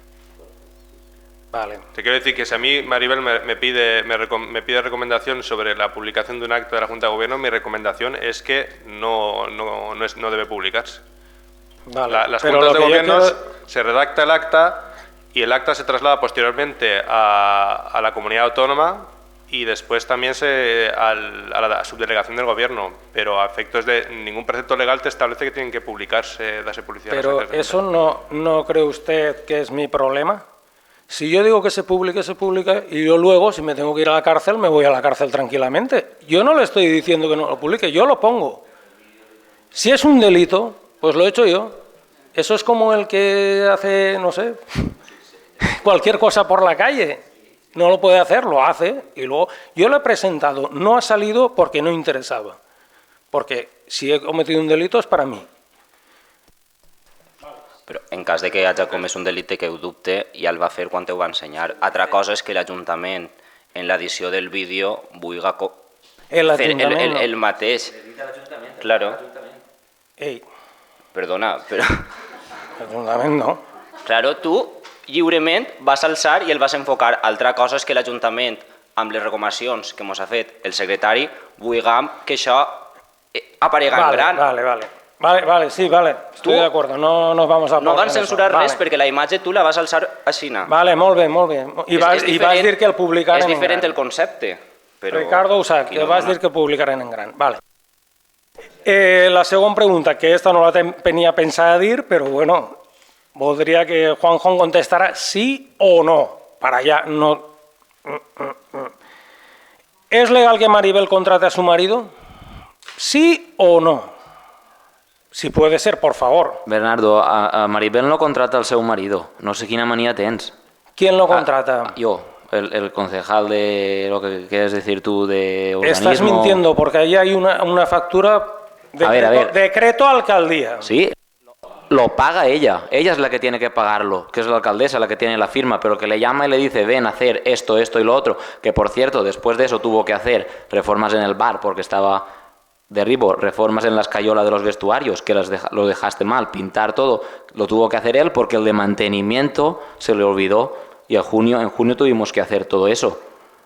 Vale. Te quiero decir que si a mí Maribel me pide recomendación sobre la publicación de un acto de la Junta de Gobierno, mi recomendación es que no debe publicarse. Vale. Las juntas de gobierno se redacta el acta y el acta se traslada posteriormente a la comunidad autónoma y después también a la subdelegación del gobierno, pero a efectos de ningún precepto legal te establece que tienen que publicarse, darse publicidad. Pero eso no cree usted que es mi problema. Si yo digo que se publica y yo luego, si me tengo que ir a la cárcel, me voy a la cárcel tranquilamente. Yo no le estoy diciendo que no lo publique, yo lo pongo. Si es un delito, pues lo he hecho yo. Eso es como el que hace, no sé, cualquier cosa por la calle. No lo puede hacer, lo hace y luego... Yo lo he presentado, no ha salido porque no interesaba. Porque si he cometido un delito es para mí. Però en cas de que hagi comès un delicte que ho dubte, ja el va fer quan ho va ensenyar. Altra cosa és que l'Ajuntament, en l'edició del vídeo, vulgui fer el mateix. Claro. Perdona, però... L'Ajuntament no. Claro, tu lliurement vas alçar i el vas enfocar. Altra cosa és que l'Ajuntament, amb les recomanacions que ens ha fet el secretari, vulguem que això aparega en gran. Vale, sí, estoy de acuerdo, no nos vamos a... No van censurar res perquè la imatge tu la vas alçar així. Vale, molt bé. I vas dir que el publicarem... És diferent el concepte. Ricardo Usac, que vas dir que publicaran en gran. Vale. La segona pregunta, que esta no la tenia pensada dir, però bueno, voldria que Juanjo contestara sí o no. Para allá no. ¿Es legal que Maribel contrate a su marido? ¿Sí o no? Si puede ser, por favor. Bernardo, a Maribel no contrata el seu marido. No sé quina mania tens. ¿Quién lo contrata? Yo, el concejal de lo que quieres decir tú de organismo. Estás mintiendo porque ahí hay una factura, decreto alcaldía. Sí, lo paga ella. Ella es la que tiene que pagarlo, que es la alcaldesa la que tiene la firma, pero que le llama y le dice ven a hacer esto, esto y lo otro, que por cierto, después de eso tuvo que hacer reformas en el bar porque estaba derribo, reformas en la escayola de los vestuarios, que lo dejaste mal, pintar todo, lo tuvo que hacer él porque el de mantenimiento se le olvidó y en junio tuvimos que hacer todo eso,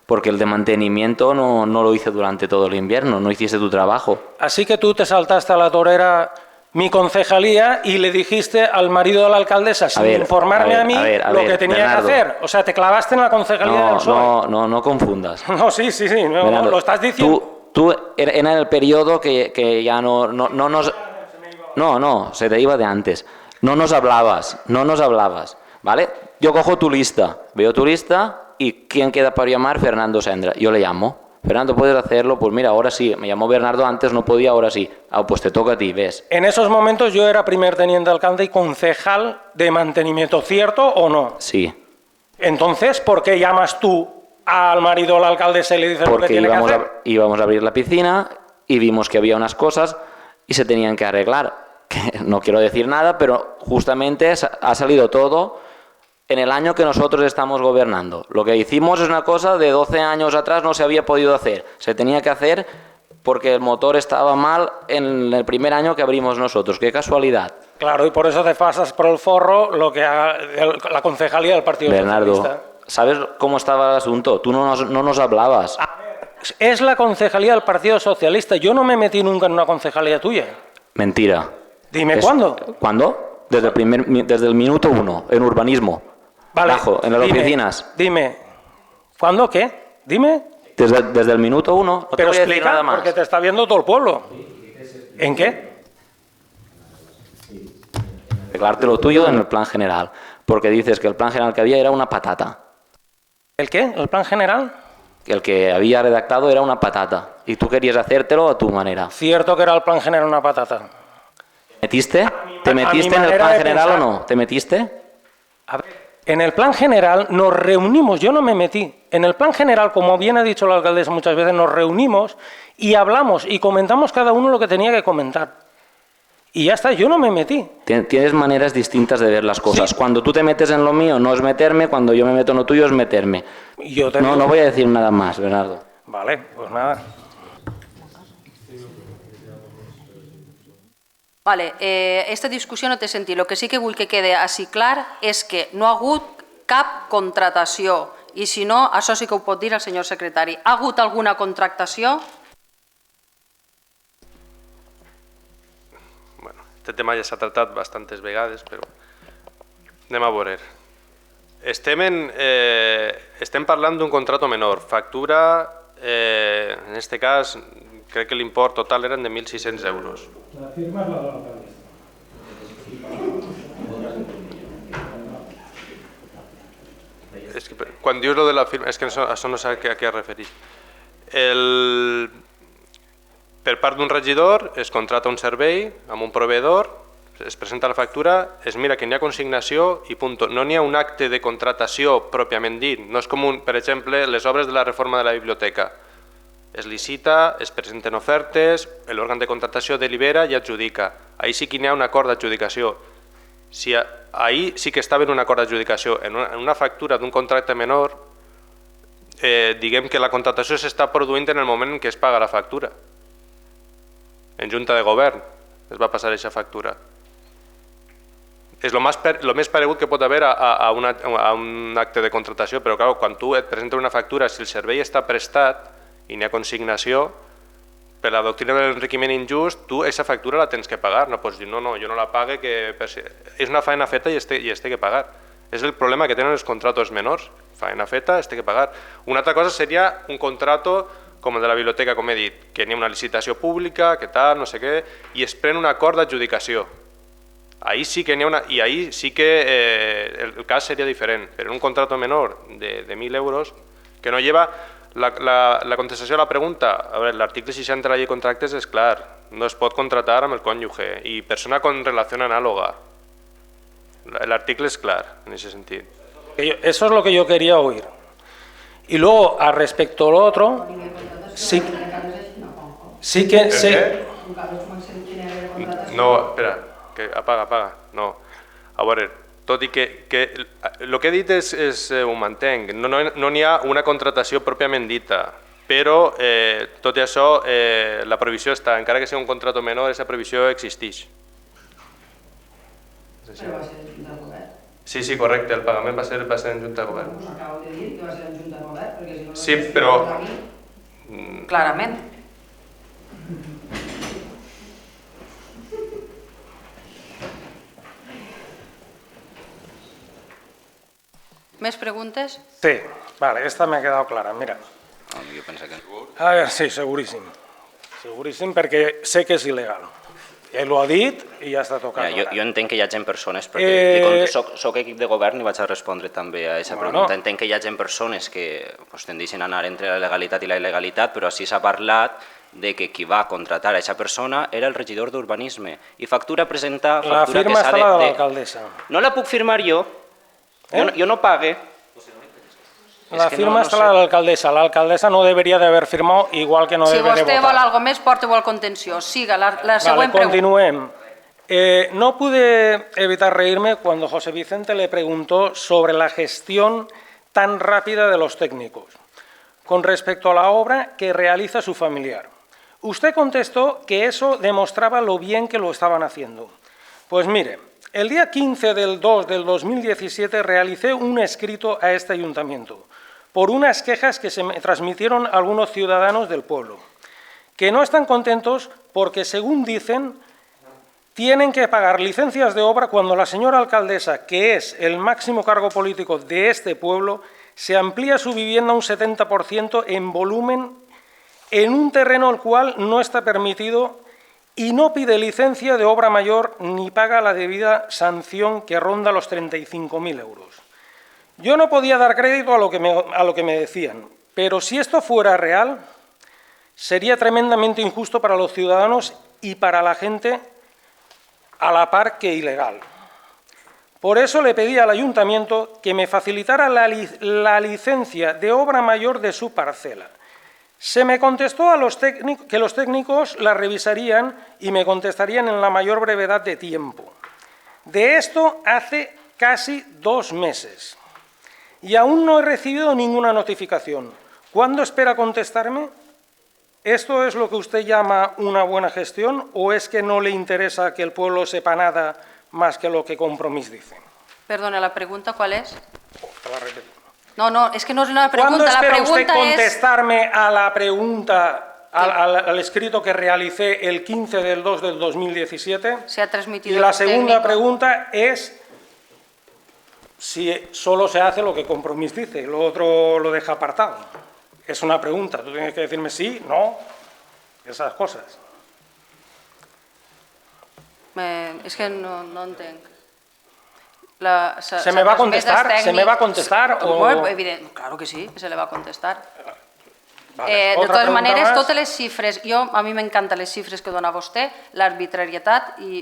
porque el de mantenimiento no lo hice durante todo el invierno, no hiciste tu trabajo. Así que tú te saltaste a la torera mi concejalía y le dijiste al marido de la alcaldesa, sin informarme a mí, lo que tenía Bernardo, que hacer. O sea, te clavaste en la concejalía del PSOE. No confundas. No, sí, Bernardo, lo estás diciendo. Tú era en el periodo que ya no nos... No, se te iba de antes. No nos hablabas, ¿vale? Yo cojo tu lista, veo tu lista y ¿quién queda para llamar? Fernando Sendra. Yo le llamo. Fernando, ¿puedes hacerlo? Pues mira, ahora sí. Me llamó Bernardo antes, no podía, ahora sí. Pues te toca a ti, ¿ves? En esos momentos yo era primer teniente alcalde y concejal de mantenimiento, ¿cierto o no? Sí. Entonces, ¿por qué llamas tú al marido de la alcaldesa y le dices lo que tiene que hacer? Porque íbamos a abrir la piscina y vimos que había unas cosas y se tenían que arreglar. Que no quiero decir nada, pero justamente ha salido todo en el año que nosotros estamos gobernando. Lo que hicimos es una cosa de 12 años atrás no se había podido hacer. Se tenía que hacer porque el motor estaba mal en el primer año que abrimos nosotros. ¡Qué casualidad! Claro, y por eso te pasas por el forro lo que haga la concejalía del Partido Bernardo, Socialista. ¿sabes cómo estaba el asunto? Tú no nos hablabas. A ver, es la concejalía del Partido Socialista. Yo no me metí nunca en una concejalía tuya. Mentira. Dime, ¿cuándo? ¿Cuándo? Desde el minuto 1, en urbanismo. Vale, Bajo, en las oficinas. Dime, ¿cuándo qué? Dime. Desde el minuto 1, no te Pero voy a decir nada más. porque te está viendo todo el pueblo. ¿En qué? Arreglarte lo tuyo en el plan general, porque dices que el plan general que había era una patata. ¿El qué? ¿El plan general? El que había redactado era una patata, y tú querías hacértelo a tu manera. Cierto que era el plan general una patata. ¿Metiste? ¿Te metiste en el plan general o no? ¿Te metiste? A ver, en el plan general nos reunimos, yo no me metí. En el plan general, como bien ha dicho la alcaldesa muchas veces, nos reunimos y hablamos y comentamos cada uno lo que tenía que comentar. Y ya está, yo no me metí. Tienes maneras distintas de ver las cosas. Sí. Cuando tú te metes en lo mío no es meterme, cuando yo me meto en lo tuyo es meterme. No voy a decir nada más, Bernardo. Vale, pues nada. Vale, esta discussió no té sentit. El que sí que vull que quede així clar és que no ha hagut cap contratació i si no, això sí que ho pot dir el senyor secretari. Ha hagut alguna contractació? Bueno, este tema ja s'ha tractat bastantes vegades, però anem a veure. Estem parlant d'un contrato menor. Factura, en este cas, crec que l'import total eren de 1.600 euros. La firma és la de l'alcaldessa. És que quan dius lo de la firma, és que això no sé a què es refereix. Per part d'un regidor es contrata un servei amb un proveïdor, es presenta la factura, es mira que n'hi ha consignació i punt. No n'hi ha un acte de contratació pròpiament dit. No és com, per exemple, les obres de la reforma de la biblioteca. Es licita, es presenten ofertes, l'òrgan de contratació delibera i adjudica. Ahí sí que n'hi ha un acord d'adjudicació. Ahí sí que estava en un acord d'adjudicació. En una factura d'un contracte menor, diguem que la contratació s'està produint en el moment en què es paga la factura. En Junta de Govern es va passar aquesta factura. És el més paregut que pot haver a un acte de contratació, però clar, quan tu et presentes una factura, si el servei està prestat i n'hi ha consignació, per la doctrina de l'enriquiment injust, tu aquesta factura la tens que pagar, no pots dir no, jo no la pague, és una faena feta i es té que pagar. És el problema que tenen els contratos menors, faena feta, es té que pagar. Una altra cosa seria un contrato com el de la biblioteca, com he dit, que n'hi ha una licitació pública, que tal, no sé què, i es pren un acord d'adjudicació. Ahí sí que n'hi ha una... I ahí sí que el cas seria diferent, però en un contrato menor de 1.000 euros, que no lleva... La contestació a la pregunta, a veure, l'article 60 de la llei de contractes és clar, no es pot contratar amb el cònyuge i persona con relació anàloga. El artículo es claro en ese sentido. Eso es lo que yo quería oír. Y luego, al respecto a lo otro, sí que sé... No, espera, que apaga. No, a veure, tot i que el que he dit ho mantenc, no n'hi ha una contratació pròpiament dita, però tot i això la provisió està, encara que sigui un contrato menor, aquesta provisió existeix. Però va ser en Junta de Govern. Sí, correcte, el pagament va ser en Junta de Govern. Us acabo de dir que va ser en Junta de Govern, perquè si no... Sí, però... Clarament. ¿Més preguntes? Sí, vale, esta me ha quedado clara, mira. Jo penso que... A ver, sí, seguríssim. Seguríssim perquè sé que és il·legal. Ell ho ha dit i ja està tocat. Jo entenc que hi ha gent persones, perquè com que soc equip de govern i vaig a respondre també a aquesta pregunta. Entenc que hi ha gent persones que tendeixen a anar entre la legalitat i la il·legalitat, però així s'ha parlat de que qui va contratar a aquesta persona era el regidor d'urbanisme i factura presenta... La firma està la de l'alcaldessa. No la puc firmar jo, jo no pague. La firma està la de l'alcaldessa. L'alcaldessa no deberia d'haver firmat, igual que no deberia votar. Si vostè vol alguna més, porta-ho al contenció. Siga, la següent pregunta. Continuem. No pude evitar reírme cuando José Vicente le preguntó sobre la gestión tan rápida de los técnicos con respecto a la obra que realiza su familiar. Usted contestó que eso demostraba lo bien que lo estaban haciendo. Pues mire, el día 15 del 2 del 2017 realicé un escrito a este ayuntamiento por unas quejas que se me transmitieron algunos ciudadanos del pueblo, que no están contentos porque, según dicen, tienen que pagar licencias de obra cuando la señora alcaldesa, que es el máximo cargo político de este pueblo, se amplía su vivienda un 70% en volumen en un terreno el cual no está permitido y no pide licencia de obra mayor ni paga la debida sanción que ronda los 35.000 euros. Yo no podía dar crédito a lo que me decían, pero si esto fuera real, sería tremendamente injusto para los ciudadanos y para la gente a la par que ilegal. Por eso le pedí al ayuntamiento que me facilitara la licencia de obra mayor de su parcela. Se me contestó que los técnicos la revisarían y me contestarían en la mayor brevedad de tiempo. De esto hace casi 2 meses y aún no he recibido ninguna notificación. ¿Cuándo espera contestarme? ¿Esto es lo que usted llama una buena gestión o es que no le interesa que el pueblo sepa nada más que lo que Compromís dice? Perdona, ¿la pregunta cuál es? Te la repito. No, es que no es una pregunta. ¿Cuándo espera la pregunta usted contestarme a la pregunta, al escrito que realicé el 15 del 2 del 2017? Se ha transmitido. Y la segunda pregunta es si solo se hace lo que Compromís dice, lo otro lo deja apartado. Es una pregunta, tú tienes que decirme sí, no, esas cosas. Es que no entenc. ¿Se me va a contestar? ¿Se me va a contestar? Bueno, evident, claro que sí, que se le va a contestar. Vale. De totes maneres, totes les xifres, a mi m'encanten les xifres que dona vostè, l'arbitrarietat i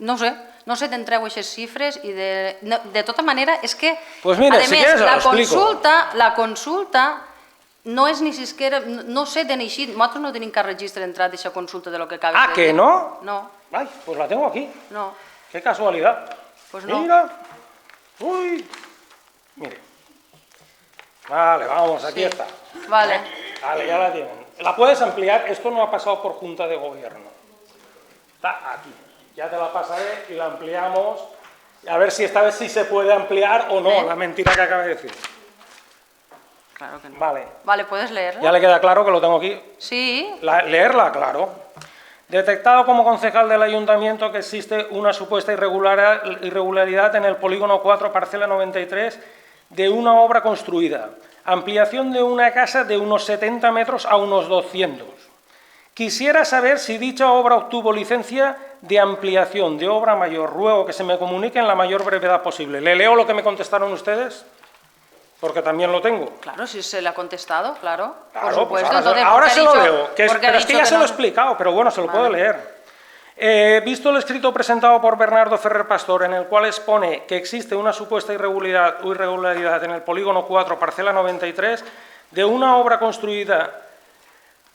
no sé d'on treu aquestes xifres i de tota manera és que, pues mira, a més, la consulta no és ni siquiera, no sé d'on així, nosaltres no tenim cap registre d'entrada d'aquesta consulta de lo que acabes de dir. ¿Ah, que no? No. Ay, pues la tengo aquí. No. Qué casualidad. Pues no. Mira. Uy. Mire. Vale, vamos, aquí está. Vale. Vale, ya la tienen. ¿La puedes ampliar? Esto no ha pasado por Junta de Gobierno. Está aquí. Ya te la pasaré y la ampliamos. A ver si esta vez sí se puede ampliar o no, la mentira que acaba de decir. Claro que no. Vale. Vale, ¿puedes leerla? ¿Ya le queda claro que lo tengo aquí? Sí. Leerla, claro. Detectado como concejal del ayuntamiento que existe una supuesta irregularidad en el polígono 4, parcela 93, de una obra construida, ampliación de una casa de unos 70 metros a unos 200. Quisiera saber si dicha obra obtuvo licencia de ampliación de obra mayor. Ruego que se me comunique en la mayor brevedad posible. ¿Le leo lo que me contestaron ustedes? Porque también lo tengo. Claro, si se le ha contestado, claro. Claro, por supuesto. pues Entonces, ahora ¿por qué se ha lo dicho- leo, porque ha pero es que dicho ya que se lo he no? explicado, pero bueno, se lo puedo Vale. leer. Visto el escrito presentado por Bernardo Ferrer Pastor, en el cual expone que existe una supuesta irregularidad en el polígono 4, parcela 93, de una obra construida,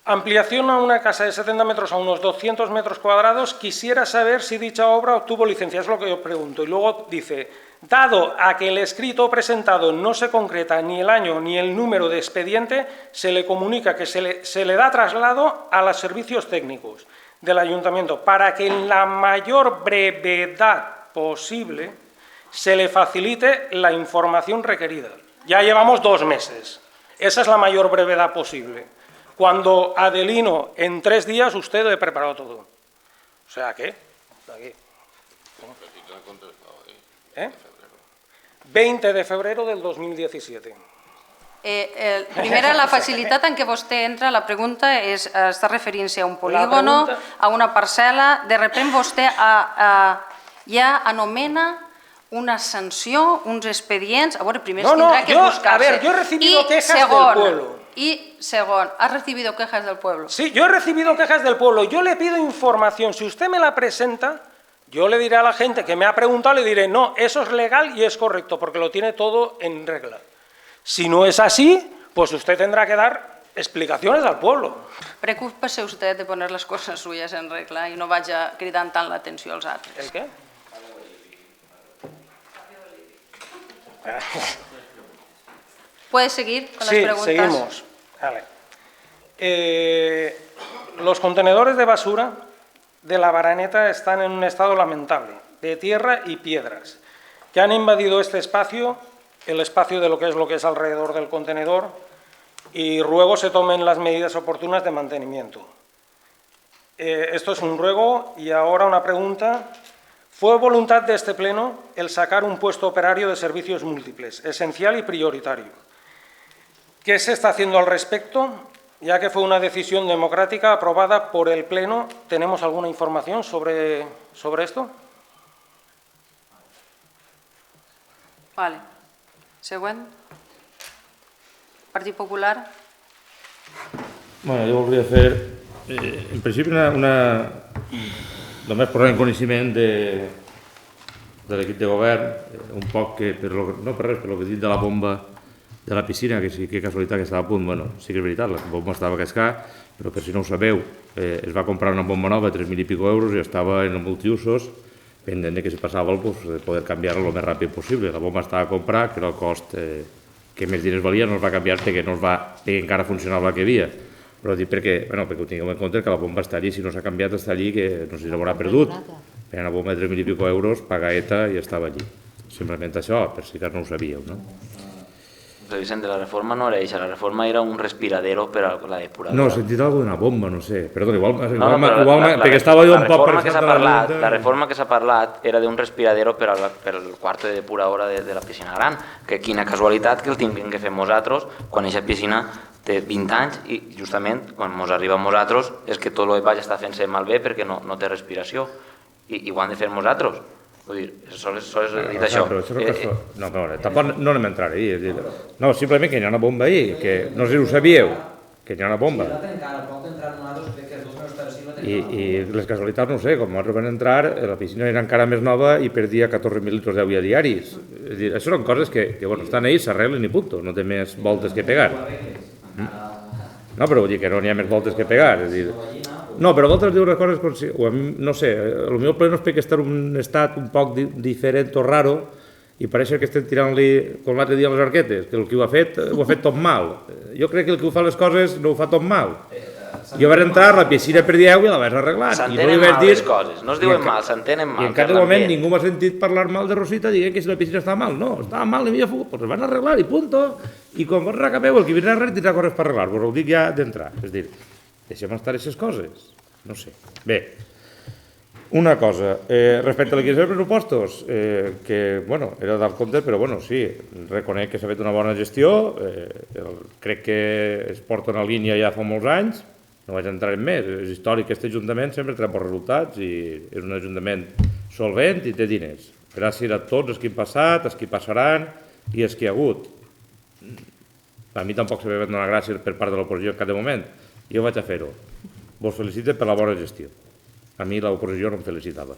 ampliación a una casa de 70 metros a unos 200 metros cuadrados, quisiera saber si dicha obra obtuvo licencia, es lo que yo pregunto. Y luego dice, dado a que el escrito presentado no se concreta ni el año ni el número de expediente, se le comunica que se le da traslado a los servicios técnicos del Ayuntamiento para que en la mayor brevedad posible se le facilite la información requerida. Ya llevamos 2 meses. Esa es la mayor brevedad posible. Cuando Adelino, en 3 días, usted le preparó todo. O sea, ¿qué? Aquí. 20 de febrero del 2017. Primera, la facilitat en què vostè entra, la pregunta està referint-se a un polígono, a una parcel·la, de repente vostè ja anomena una sanció, uns expedients, a veure, primer tindrà que buscar-se. A ver, yo he recibido quejas del pueblo. Y segundo, ¿has recibido quejas del pueblo? Sí, yo he recibido quejas del pueblo. Yo le pido información. Si usted me la presenta, yo le diré a la gente que me ha preguntado, le diré, no, eso es legal y es correcto, porque lo tiene todo en regla. Si no es así, pues usted tendrá que dar explicaciones al pueblo. Preocúpese usted de poner les coses suyes en regla i no vagi cridant tant l'atenció als altres. ¿El qué? ¿Puedes seguir con las Sí, preguntas? seguimos. Vale. Los contenedores de basura de la Baraneta están en un estado lamentable, de tierra y piedras, que han invadido este espacio, el espacio de lo que es alrededor del contenedor, y ruego se tomen las medidas oportunas de mantenimiento. Esto es un ruego y ahora una pregunta. Fue voluntad de este Pleno el sacar un puesto operario de servicios múltiples, esencial y prioritario. ¿Qué se está haciendo al respecto? Ya que fue una decisión democrática aprobada por el Pleno, ¿tenemos alguna información sobre esto? Vale. Següent. Partit Popular. Bueno, jo voldria fer, en principi, només posar en coneixement de l'equip de govern, un poc que, no per res, per el que he dit de la bomba de la piscina, que sí, que casualitat que estava a punt, bueno, sí que és veritat, la bomba estava a cascar, però per si no ho sabeu, es va comprar una bomba nova, 3.000 i pico euros, i estava en multiusos, pendent de que si passava alguna cosa, de poder canviar-la el més ràpid possible. La bomba estava a comprar, que era el cost que més diners valia, no es va canviar perquè encara funcionava la que havia. Però dic perquè ho tingueu en compte, que la bomba està allí, si no s'ha canviat està allí, que no sé si l'haurà perdut. Per una bomba de 3.000 i pico euros, pagadeta i estava allí. Simplement això, per si no ho sabíeu, no? Vicente, la reforma no era això, la reforma era un respiradero per a la depuradora. No, he sentit alguna d'una bomba, no sé. Perdó, igual perquè estava jo un poc pensant... La reforma que s'ha parlat era d'un respiradero per al quarto de depuradora de la piscina gran, que quina casualitat que el tinguem que fer nosaltres quan aquesta piscina té 20 anys i justament quan ens arriba a nosaltres és que tot el baix està fent-se malbé perquè no té respiració i ho han de fer nosaltres. Vull dir, sols he dit això. No, tampoc no anem a entrar ahí. No, simplement que hi ha una bomba ahí, que no sé si ho sabíeu, que hi ha una bomba. I les casualitats, no sé, com nosaltres vam entrar, la piscina era encara més nova i perdia 14.000 litros d'aigua diaris. Això són coses que estan ahí, s'arreglen i punto, no té més voltes que pegar. No, però vull dir que no n'hi ha més voltes que pegar. No, però vosaltres diu unes coses, no sé, potser el Pleno és perquè està en un estat un poc diferent o raro i pareix que estem tirant-li, com l'altre dia, les arquetes, que el que ho ha fet tot mal. Jo crec que el que ho fa les coses no ho fa tot mal. Jo vaig entrar, la piscina perdia aigua i la vaig arreglar. S'entenen mal les coses, no es diuen mal, s'entenen mal. I en cap moment ningú m'ha sentit parlar mal de Rosita dient que si la piscina estava mal. No, estava mal, n'hi havia fugat, doncs es van arreglar i punto. I quan vos recapeu, el que vindrà res tindrà coses per arreglar, vos ho dic ja d'entrar. És dir, deixem estar aquestes coses. No sé. Bé, Una cosa, respecte a l'adquisició de pressupostos, que, bueno, era del compte, però, bueno, sí, reconec que s'ha fet una bona gestió, crec que es porta una línia ja fa molts anys, no vaig entrar en més, és històric que aquest Ajuntament sempre treu bons resultats i és un Ajuntament solvent i té diners. Gràcies a tots els que han passat, els que passaran i els que hi ha hagut. A mi tampoc se m'ha donat gràcies per part de l'oposició en cap moment, jo vaig a fer-ho. Vos felicito per la bona gestió. A mi l'oposició no em felicitava.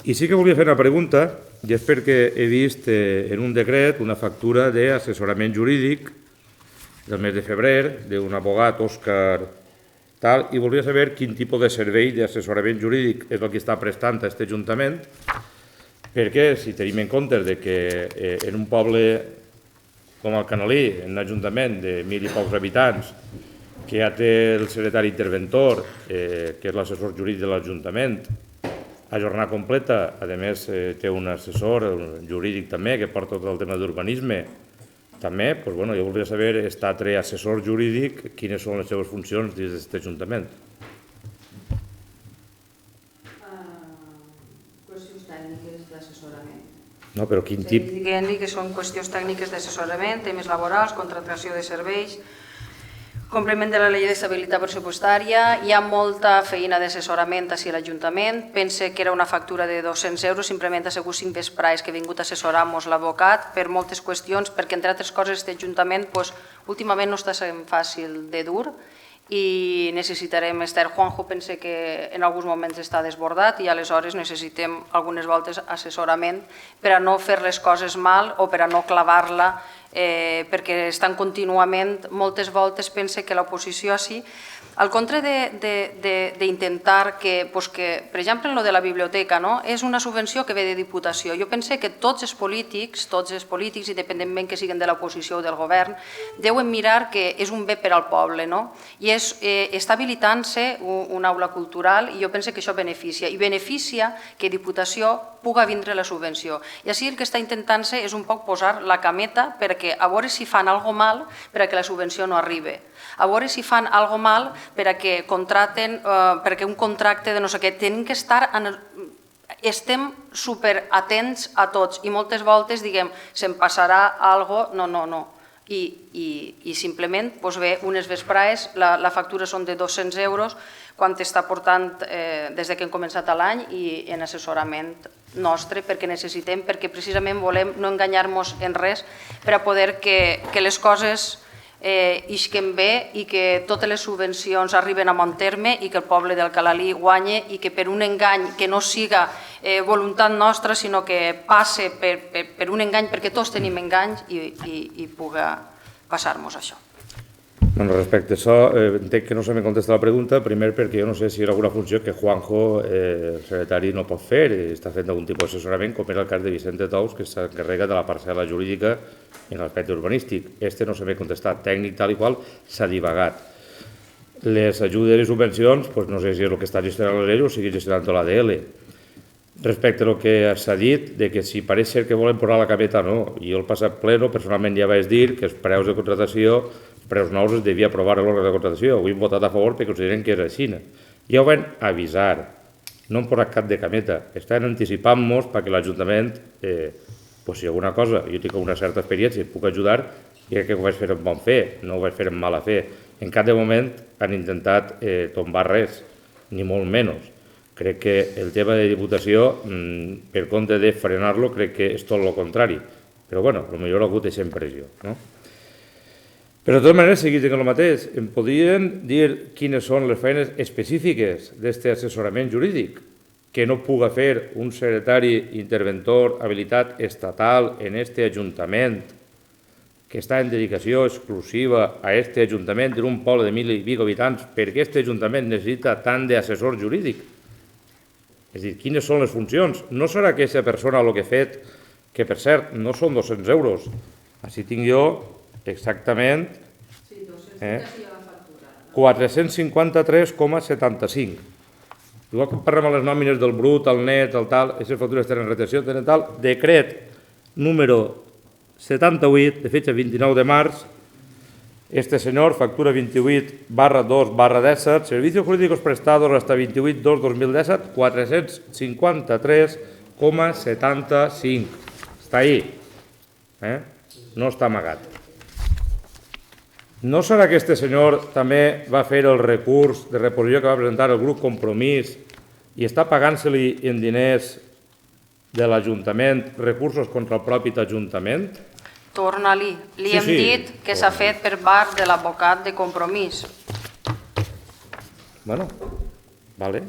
I sí que volia fer una pregunta, i és perquè he vist en un decret una factura d'assessorament jurídic del mes de febrer d'un abogat, Òscar tal, i volia saber quin tipus de servei d'assessorament jurídic és el que està prestant a aquest Ajuntament, perquè si tenim en compte que en un poble com el Canalí, en un ajuntament de 1.000 i pocs habitants, que ja té el secretari interventor, que és l'assessor jurídic de l'Ajuntament, a jornada completa, a més té un assessor jurídic també que porta tot el tema d'urbanisme, també, jo voldria saber, està tre assessor jurídic, quines són les seves funcions dins d'aquest Ajuntament. Qüestions tècniques d'assessorament. No, però quin tip? Diguem-li que són qüestions tècniques d'assessorament, temes laborals, contractació de serveis, compliment de la llei d'estabilitat pressupostària, hi ha molta feina d'assessorament a l'Ajuntament, pense que era una factura de 200 euros, simplement ha sigut 5 vesprades que ha vingut a assessorar-nos l'advocat per moltes qüestions, perquè entre altres coses aquest Ajuntament últimament no està sent fàcil de dur i necessitarem estar. Juanjo pense que en alguns moments està desbordat i aleshores necessitem algunes voltes assessorament per a no fer les coses mal o per a no clavar-la perquè estan contínuament, moltes voltes pense que l'oposició així, al contra d'intentar que, per exemple, en lo de la biblioteca, és una subvenció que ve de Diputació. Jo pense que tots els polítics, independentment que siguin de l'oposició o del govern, deuen mirar que és un bé per al poble, i està habilitant-se una aula cultural i jo pense que això beneficia, i beneficia que Diputació puga vindre la subvenció. I així el que està intentant-se és un poc posar la cameta perquè a veure si fan alguna cosa mal perquè la subvenció no arribi. A veure si fan alguna cosa mal perquè contracten, perquè un contracte de no sé què, tenen que estar, estem superatents a tots i moltes voltes diguem, se'm passarà alguna cosa, no. I simplement ve unes vesprades, la factura són de 200 euros, quan està portant des que hem començat l'any i en assessorament nostre perquè necessitem, perquè precisament volem no enganyar-nos en res per a poder que les coses isquen bé i que totes les subvencions arriben a bon terme i que el poble del Calalí guanye i que per un engany que no siga voluntat nostra sinó que passe per un engany perquè tots tenim enganys i puga passar-nos això. Respecte a això, entenc que no se m'ha contestat la pregunta, primer perquè jo no sé si hi ha alguna funció que Juanjo, el secretari, no pot fer, està fent algun tipus d'assessorament, com és el cas de Vicente Tous, que s'encarrega de la parcel·la jurídica en l'aspecte urbanístic. Este no se m'ha contestat, tècnic tal i qual, s'ha divagat. Les ajudes i subvencions, no sé si és el que està gestionant l'ADL o sigui gestionant l'ADL. Respecte al que s'ha dit, que si pareix ser que volen posar la cameta, no. Jo el passat pleno personalment ja vaig dir que els preus de contratació, els preus nous es devia aprovar a l'òrgan de contratació. Ho hem votat a favor perquè consideren que és així. Ja ho van avisar, no hem posat cap de cameta. Estan anticipant-nos perquè l'Ajuntament, si hi ha alguna cosa, jo tinc una certa experiència i puc ajudar, i crec que ho vaig fer amb bon fer, no ho vaig fer amb mala fe. En cap de moment han intentat tombar res, ni molt menys. Crec que el tema de Diputació, per compte de frenar-lo, crec que és tot el contrari. Però, potser ha hagut aquesta impressió. Però, de totes maneres, seguint amb el mateix, em podrien dir quines són les feines específiques d'aquest assessorament jurídic que no puga fer un secretari interventor habilitat estatal en aquest Ajuntament, que està en dedicació exclusiva a aquest Ajuntament d'un poble de 1.000 i escaig habitants, perquè aquest Ajuntament necessita tant d'assessor jurídic? És a dir, quines són les funcions? No serà aquesta persona el que ha fet, que per cert no són 200 euros. Així tinc jo exactament 453,75. Igual que parlem a les nòmines del brut, el net, el tal, aquestes factures tenen retenció, tenen tal, decret número 78, de fetge 29 de març, Este señor, factura 28/2/17, servicios jurídicos prestados hasta 28/2/2017, 453,75. Està ahí. No està amagat. No serà que este senyor també va fer el recurs de reposició que va presentar el grup Compromís i està pagant-se-li en diners de l'Ajuntament recursos contra el propi Ajuntament? Torna-li. Li hem dit que s'ha fet per part de l'advocat de Compromís. Bueno, vale.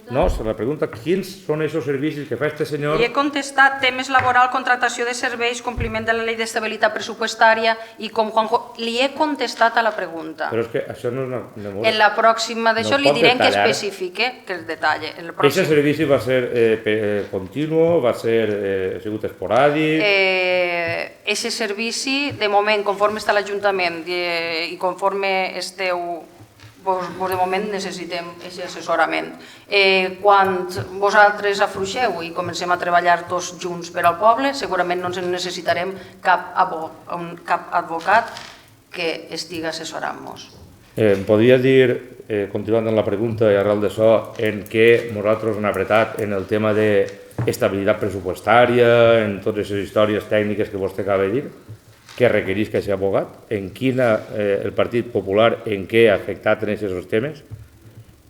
No, se la pregunta, quins són aquests servicis que fa este senyor? Li he contestat temes laboral, contractació de serveis, compliment de la llei d'estabilitat pressupostària i com Juanjo... Li he contestat a la pregunta. Però és que això no és una... En la pròxima d'això li direm que especifique, que es detalle. Aquest servici va ser continu, va ser ha sigut esporàdic? Aquest servici, de moment, conforme està l'Ajuntament i conforme esteu... de moment necessitem aquest assessorament. Quan vosaltres afluixeu i comencem a treballar tots junts per al poble, segurament no ens necessitarem cap advocat que estigui assessorant-nos. Em podria dir, continuant amb la pregunta i arrel d'això, en què nosaltres hem apretat en el tema d'estabilitat pressupostària, en totes les històries tècniques que vostè acaba de dir? Que requereix que sigui abogat, en quina el Partit Popular, en què ha afectat en aquests temes,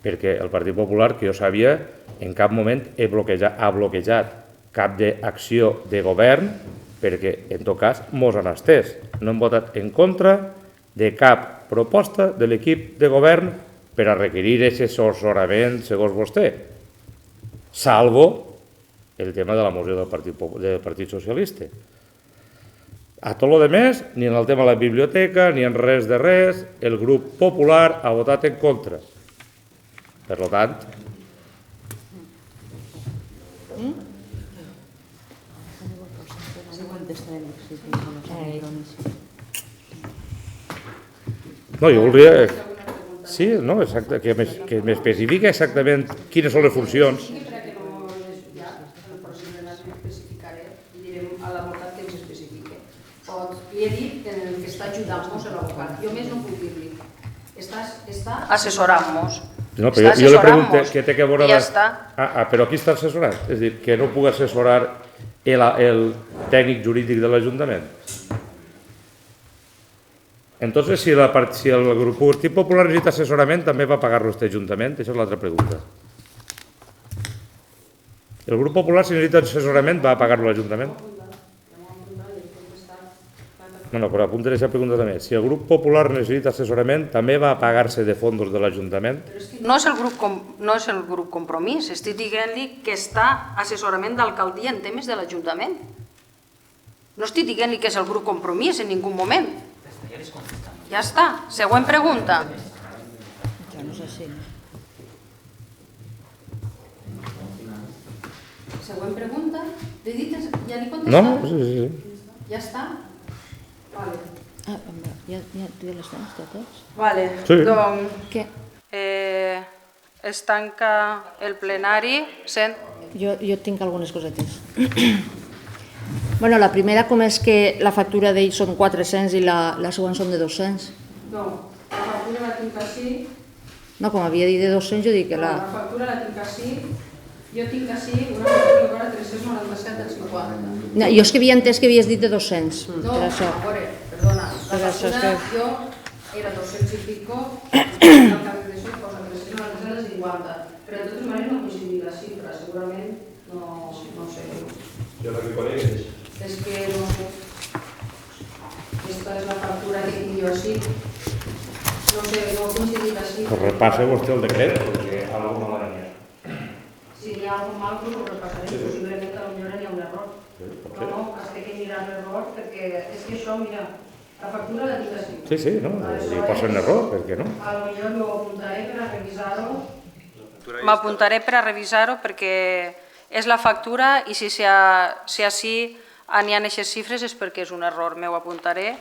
perquè el Partit Popular, que jo sabia, en cap moment ha bloquejat cap d'acció de govern, perquè en tot cas mos han estès. No hem votat en contra de cap proposta de l'equip de govern per a requerir aquest assessorament segons vostè, salvo el tema de la moció del Partit Socialista. A tot el més, ni en el tema de la biblioteca, ni en res de res, el grup popular ha votat en contra. Per tant... No, jo voldria... Sí, no, exacte, que m'especifica exactament quines són les funcions. Li he dit que està ajudant-nos l'advocat. Jo més no puc dir-li. Està assessorant-nos. No, però jo li pregunto què té que veure... I ja està. Però aquí està assessorant? És a dir, que no pugui assessorar el tècnic jurídic de l'Ajuntament? Entonces, si el grup Partit Popular necessita assessorament, també va pagar-lo aquest Ajuntament? Això és l'altra pregunta. El grup Popular, si necessita assessorament, va pagar-lo l'Ajuntament? No, però apunta aquesta pregunta també. Si el grup popular necessita assessorament, també va pagar-se de fons de l'Ajuntament? No és el grup Compromís, estic dient-li que està assessorament d'alcaldia en temes de l'Ajuntament. No estic dient-li que és el grup Compromís en ningú moment. Ja està. Següent pregunta. Jo no sé si... Següent pregunta. Ja li he contestat? No, sí. Ja està. Vale. Ja les tens, ja tots? Vale, doncs... Què? Es tanca el plenari sent... Jo tinc algunes cosetes. Bueno, la primera, com és que la factura d'ells són 400 i la següent són de 200? No, la factura la tinc així... No, com havia dit de 200, jo dic que la... La factura la tinc així... Jo tinc així una factura que cobra 397,50. No, jo és que havia entès que havies dit de 200. No, per això. a veure, perdona, la factura jo era 200 i pico, i al cap d'això posa 397,50. Però de totes maneres no coincidim la xifra, segurament no sé. Jo la que conec És que no sé. Esta és la factura que tinc jo així. No sé, no coincidim la xifra. Pues repassa vostè el decret, perquè alguna manera n'hi ha. Si hi ha algun mal, ho repassarem, possiblement a la millora n'hi ha un error. No, has de mirar l'error, perquè és que això, mira, la factura la tinc així. Sí, no, si posa un error, per què no? A lo millor m'ho apuntaré per a revisar-ho. M'apuntaré per a revisar-ho perquè és la factura i si així n'hi ha aquestes xifres és perquè és un error. M'ho apuntaré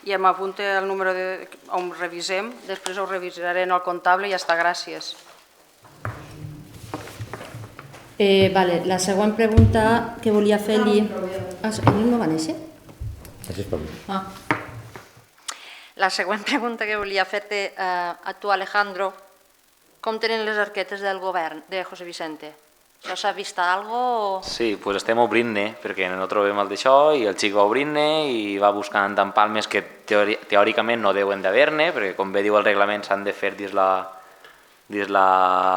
i m'apunte el número on revisem, després ho revisaré en el comptable i ja està, gràcies. Vale, la següent pregunta que volia fer-li... Ell no va néixer? Això és per mi. La següent pregunta que volia fer-te a tu, Alejandro, com tenen les arquetes del govern de José Vicente? Això s'ha vist alguna cosa? Sí, doncs estem obrint-ne, perquè no trobem el d'això, i el xic va obrint-ne i va buscant empalmes que teòricament no deuen d'haver-ne, perquè com bé diu el reglament s'han de fer dins la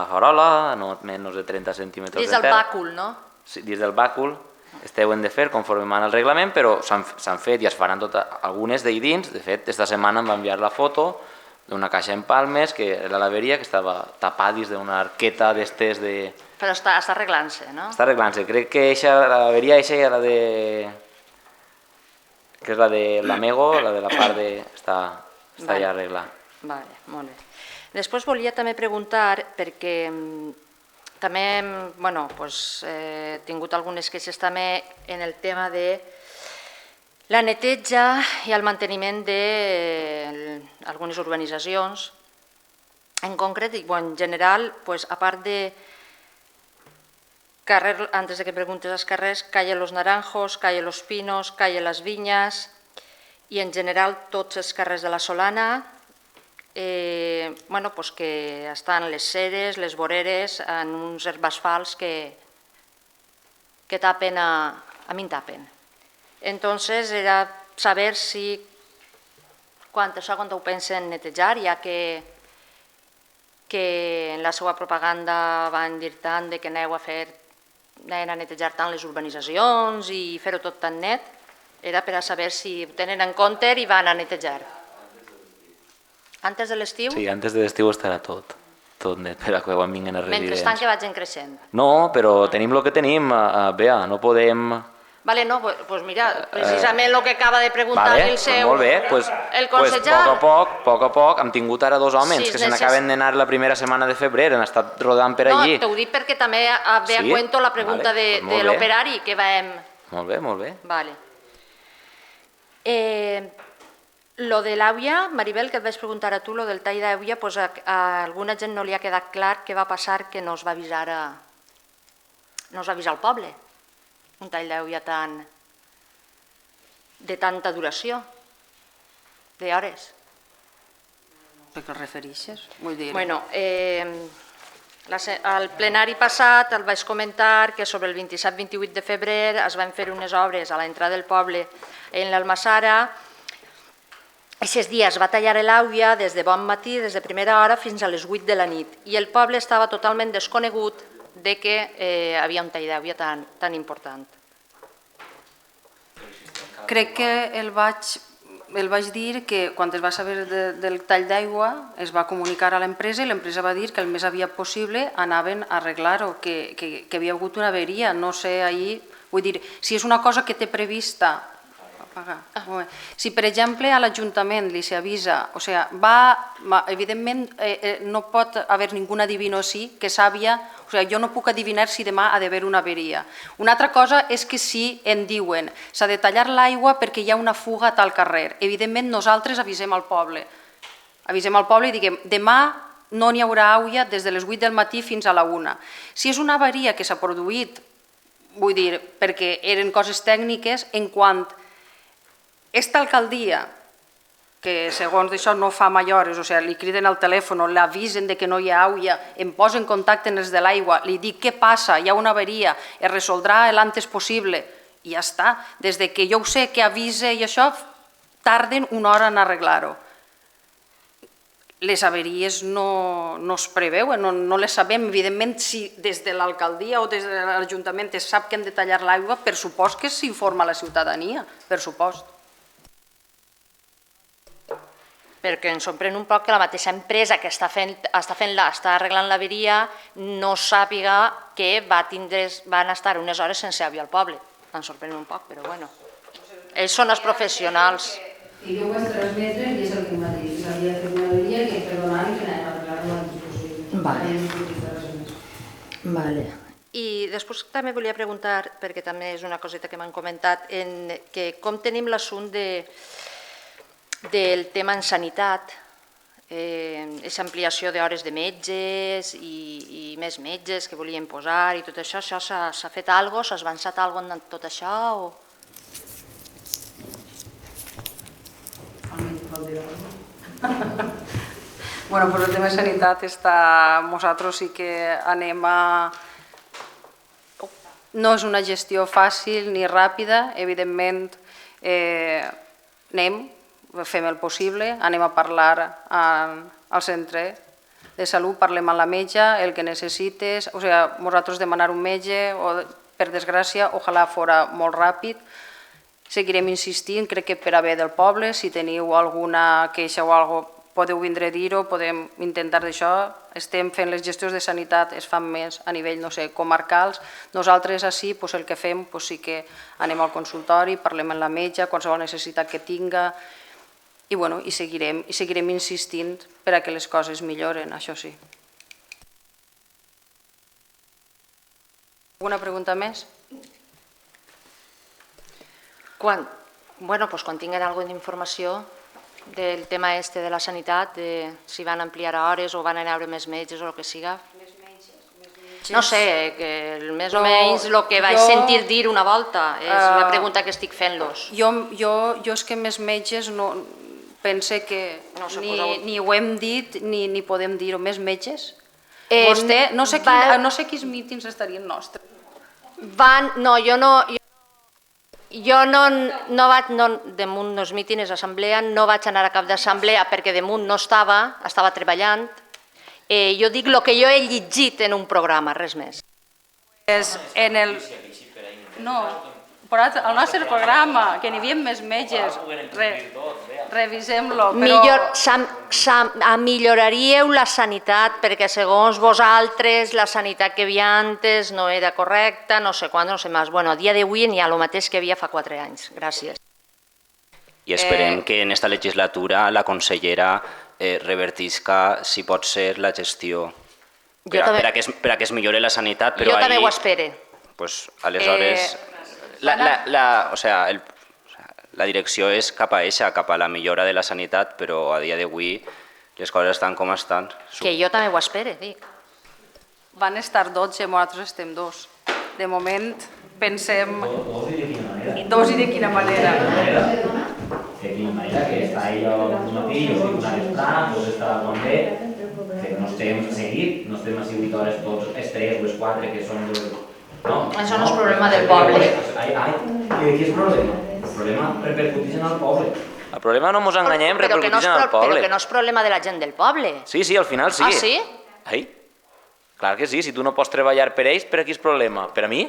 farola, no menys de 30 centímetres de Dins del terra. bàcul, no? Sí, dins del bàcul es deuen de fer conforme mana el reglament, però s'han fet i es faran algunes d'ahir dins. De fet, esta setmana em va enviar la foto d'una caixa en palmes, que era l'averia, que estava tapada dins d'una arqueta d'estes de... Però està arreglant-se, no? Està arreglant-se. Crec que l'averia eixa era la de... que és la de l'Amego, la de la part de... està ja arreglat. Vale, molt bé. Després volia també preguntar, perquè també he tingut algunes queixes també en el tema de la neteja i el manteniment d'algunes urbanitzacions. En concret, i en general, a part de carrer, antes de que preguntes els carrers, calle Los Naranjos, calle Los Pinos, calle Las Viñas i en general tots els carrers de la Solana, que estan les ceres, les voreres, en uns herbasfals que tapen, a mi em tapen. Entonces era saber si quan ho pensen netejar, ja que en la seva propaganda van dir tant que anaven a netejar tant les urbanitzacions i fer-ho tot tan net, era per a saber si ho tenen en compte i van a netejar. Antes de l'estiu? Sí, antes de l'estiu estarà tot net per a quan vinguin a residents. Mentrestant que vagin creixent. No, però tenim el que tenim, Bea, no podem... Vale, no, doncs mira, precisament el que acaba de preguntar el seu... Molt bé, el conseller... A poc a poc, hem tingut ara 2 homes que se n'acaben d'anar la primera setmana de febrer, han estat rodant per allí. No, t'ho dic perquè també ve a cuento la pregunta de l'operari que vam... Molt bé, molt bé. Vale. Lo de l'àvia, Maribel, que et vaig preguntar a tu, lo del tall d'àvia, a alguna gent no li ha quedat clar què va passar que no es va avisar al poble. Un tall d'àvia de tanta duració, d'hores. A què refereixes? Vull dir... Bueno, al plenari passat el vaig comentar que sobre el 27-28 de febrer es van fer unes obres a l'entrada del poble en l'Almassara. Aquests dies va tallar l'àvia des de bon matí, des de primera hora fins a les 8 de la nit, i el poble estava totalment desconegut de que hi havia un tall d'àvia tan important. Crec que el vaig dir que quan es va saber del tall d'aigua es va comunicar a l'empresa i l'empresa va dir que el més aviat possible anaven a arreglar-ho, que hi havia hagut una averia, no sé, ahir, vull dir, si és una cosa que té prevista, si per exemple a l'Ajuntament li s'avisa, o sigui, evidentment no pot haver ningú adivino així que sàpia, o sigui, jo no puc adivinar si demà ha d'haver una averia. Una altra cosa és que si em diuen s'ha de tallar l'aigua perquè hi ha una fuga a tal carrer, evidentment nosaltres avisem al poble i diguem demà no n'hi haurà aigua des de les 8 del matí fins a la 1. Si és una avaria que s'ha produït, vull dir, perquè eren coses tècniques, en quant esta alcaldia, que segons això no fa mai hores, o sigui, li criden al telèfon, l'avisen que no hi ha aigua, em posa en contacte amb els de l'aigua, li dic què passa, hi ha una averia, es resoldrà l'antes possible, i ja està. Des que jo ho sé que avisa i això, tarden una hora en arreglar-ho. Les averies no es preveuen, no les sabem. Evidentment, si des de l'alcaldia o des de l'Ajuntament es sap que hem de tallar l'aigua, per supost que s'informa a la ciutadania, per supost. Perquè ens sorprèn un poc que la mateixa empresa que està arreglant l'averia no sàpiga que van estar unes hores sense aigua al poble. Ens sorprèn un poc, però bueno. Ells són els professionals. I jo ho vaig transmetre i és el que em va dir. S'havia fet una averia que perdonar i que anàvem a arreglar-ho l'antes possible. Vale. I després també volia preguntar, perquè també és una coseta que m'han comentat, que com tenim l'assumpte del tema en sanitat, aquesta ampliació d'hores de metges i més metges que volien posar i tot això, s'ha fet alguna cosa? S'ha avançat alguna cosa en tot això? Bueno, pues el tema de sanitat està... Nosaltres sí que anem a... No és una gestió fàcil ni ràpida, evidentment anem, fem el possible, anem a parlar al centre de salut, parlem amb la metge, el que necessites, o sigui, nosaltres demanar un metge, per desgràcia, ojalà fora molt ràpid, seguirem insistint, crec que per a bé del poble, si teniu alguna queixa o alguna cosa, podeu vindre a dir-ho, podem intentar d'això, estem fent les gestions de sanitat, es fan més a nivell, no sé, comarcals, nosaltres així el que fem sí que anem al consultori, parlem amb la metge, qualsevol necessitat que tinga, i seguirem insistint per a que les coses milloren, això sí. Alguna pregunta més? Quan tinguin alguna d'informació del tema de la sanitat, de si van ampliar hores o van anar a veure més metges o el que siga. No sé, més o menys el que vaig sentir dir una volta, és la pregunta que estic fent-los. Jo és que més metges pense que ni ho hem dit ni podem dir-ho, més metges. Vostè, no sé quins mítings estarien nostres. Jo no vaig, damunt dels mítings, assemblea, no vaig anar a cap d'assemblea perquè damunt no estava treballant. Jo dic el que jo he llegit en un programa, res més. No, però al nostre programa, que n'hi havia més metges, revisem-lo. Milloraríeu la sanitat perquè segons vosaltres la sanitat que hi havia antes no era correcta, no sé quan, no sé més. Bueno, a dia d'avui n'hi ha el mateix que hi havia fa 4 anys. Gràcies. I esperem que en esta legislatura la consellera revertisca, si pot ser, la gestió per a que es millore la sanitat. Jo també ho espero. Aleshores, la direcció és cap a eixa, cap a la millora de la sanitat, però a dia d'avui les coses estan com estan. Que jo també ho espero, dic. Van estar 12, nosaltres estem 2. De moment pensem... 2 i de quina manera? De quina manera, que està ella un matí, jo estic una vesprada, doncs està quan ve, que no estem seguit, no estem així 8 hores tots, els 3 o els 4 que són... Això no és problema del poble. I de qui és problema? El problema repercuteix en el poble. El problema, no ens enganyem, repercuteix en el poble. Però que no és problema de la gent del poble. Sí, al final sí. Ah, sí? Clar que sí, si tu no pots treballar per ells, per a qui és problema? Per a mi?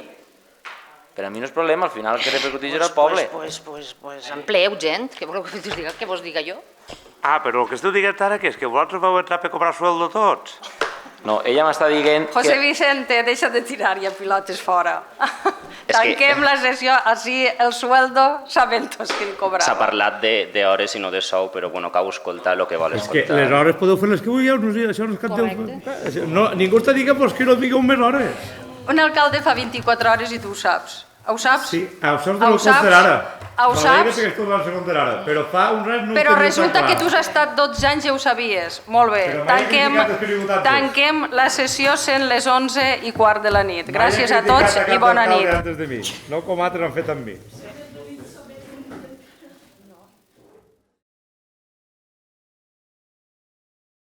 Per a mi no és problema, al final el que repercuteix en el poble. Doncs empleeu gent, què voleu que vos diga jo? Però el que esteu dient ara que és que vosaltres vau entrar per cobrar sueldo tots? No, ella m'està dient... José Vicente, deixa de tirar ja pilotes fora. Tanquem la sessió, així el sueldo sabem tots que cobrava. S'ha parlat d'hores i no de sou, però cal escoltar el que vol escoltar. És que les hores podeu fer les que vulgueu, això no és cap... Ningú està dient que no digueu més hores. Un alcalde fa 24 hores i tu ho saps. Ho saps? Sí, ho saps de l'Alcalde ara. Ho saps? Però fa un res no ho teniu tan clar. Però resulta que tu has estat 12 anys i ja ho sabies. Molt bé, tanquem la sessió sent les 11:15 de la nit. Gràcies a tots i bona nit. No com altres han fet amb mi.